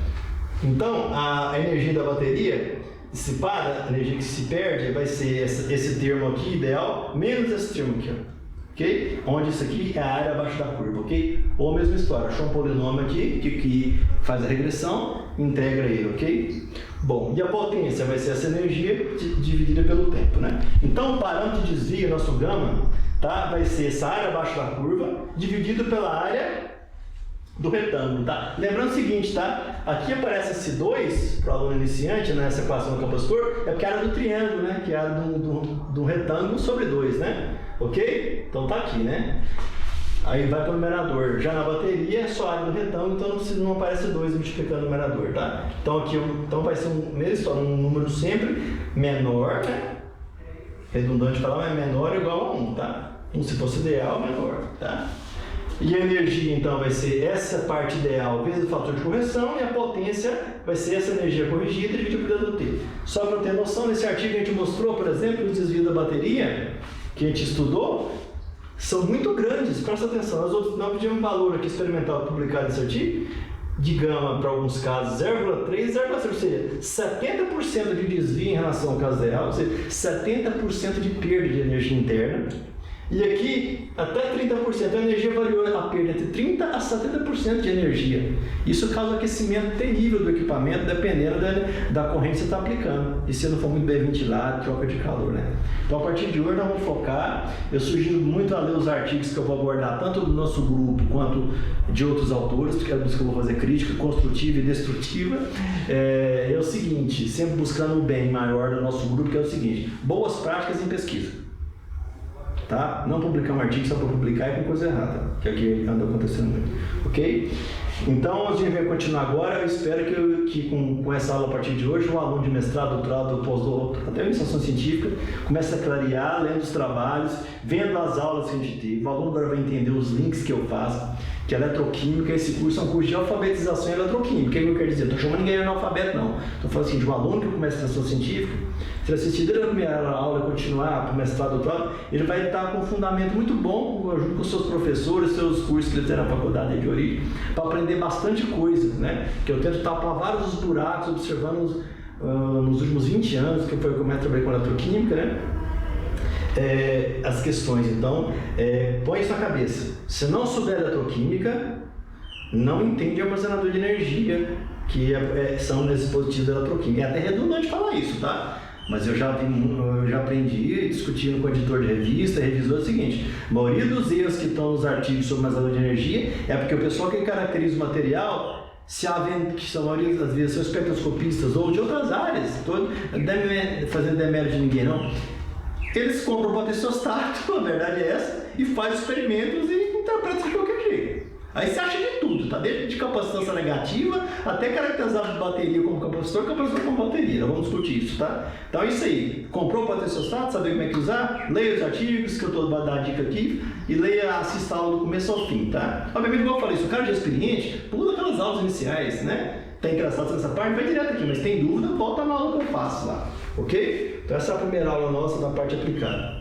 B: Então, a energia da bateria dissipada, a energia que se perde, vai ser esse termo aqui, ideal, menos esse termo aqui, ó. Ok? Onde isso aqui é a área abaixo da curva, ok? Ou a mesma história, achou um polinômio aqui, que faz a regressão, integra ele, ok? Bom, e a potência vai ser essa energia dividida pelo tempo, né? Então, o parâmetro de desvio, nosso gama, tá? Vai ser essa área abaixo da curva, dividido pela área do retângulo, tá? Lembrando o seguinte, tá? Aqui aparece esse 2 para o aluno iniciante, nessa equação do capacitor, é porque é a área do triângulo, né? Que é a área do retângulo sobre 2, né? Ok? Então tá aqui, né? Aí vai para o numerador. Já na bateria é só a área do retângulo, então não aparece 2 multiplicando o numerador, tá? Então aqui então vai ser um número sempre menor, né? Redundante falar, mas menor ou igual a 1, tá? Então, se fosse ideal, menor, tá? E a energia, então, vai ser essa parte ideal vezes o fator de correção, e a potência vai ser essa energia corrigida dividida pelo T. Só para ter noção, nesse artigo a gente mostrou, por exemplo, os desvios da bateria, que a gente estudou, são muito grandes, presta atenção. Nós pedimos um valor aqui experimental publicado nesse artigo, de gama, para alguns casos, 0,3, 0,7, ou seja, 70% de desvio em relação ao caso real, ou seja, 70% de perda de energia interna. E aqui, até 30%, a energia variou a perda entre 30% a 70% de energia. Isso causa um aquecimento terrível do equipamento, dependendo da corrente que você está aplicando. E se não for muito bem ventilado, troca de calor, né? Então, a partir de hoje, nós vamos focar. Eu sugiro muito a ler os artigos que eu vou abordar, tanto do nosso grupo quanto de outros autores, porque é a busca que eu vou fazer crítica construtiva e destrutiva. É o seguinte, sempre buscando o bem maior do nosso grupo, que é o seguinte: boas práticas em pesquisa. Tá? Não publicar um artigo só para publicar e com coisa errada, que é o que anda acontecendo muito, ok? Então, a gente vai continuar agora. Eu espero que com essa aula a partir de hoje, o aluno de mestrado, doutorado, pós-doutorado, até a iniciação científica, comece a clarear, lendo os trabalhos, vendo as aulas que a gente teve. O aluno agora vai entender os links que eu faço, que eletroquímica, esse curso é um curso de alfabetização em eletroquímica. O que eu quero dizer? Não estou chamando ninguém de analfabeto, não. Estou falando assim, de um aluno que começa a iniciação científica, se ele assistir desde a primeira aula e continuar para o mestrado, doutorado, ele vai estar com um fundamento muito bom, junto com os seus professores, seus cursos que ele tem na faculdade de origem, para aprender bastante coisa, né? Que eu tento tapar vários dos buracos, observando nos últimos 20 anos, que foi como eu trabalhei com eletroquímica, né? As questões. Então, põe isso na cabeça. Se não souber eletroquímica, não entende armazenador de energia, que são esses dispositivos da eletroquímica. É até redundante falar isso, tá? mas eu já aprendi, discutindo com o editor de revista, revisor, é o seguinte: a maioria dos erros que estão nos artigos sobre armazenamento de energia é porque o pessoal que caracteriza o material, que a maioria das vezes são espectroscopistas ou de outras áreas, estou fazendo demérito de ninguém não, eles compram o potenciostático, a verdade é essa, e fazem experimentos e interpretam de qualquer jeito. Aí você acha de tudo, tá? Desde de capacitância negativa até caracterizar a bateria como capacitor como bateria. Nós vamos discutir isso, tá? Então é isso aí. Comprou o potenciostático, saber como é que usar? Leia os artigos que eu estou dando a dica aqui e leia, assista a aula do começo ao fim, tá? Obviamente, como eu falei, se o cara já é experiente, pula aquelas aulas iniciais, né? Tá interessado nessa parte, vai direto aqui, mas tem dúvida, volta na aula que eu faço lá, ok? Então essa é a primeira aula nossa da parte aplicada.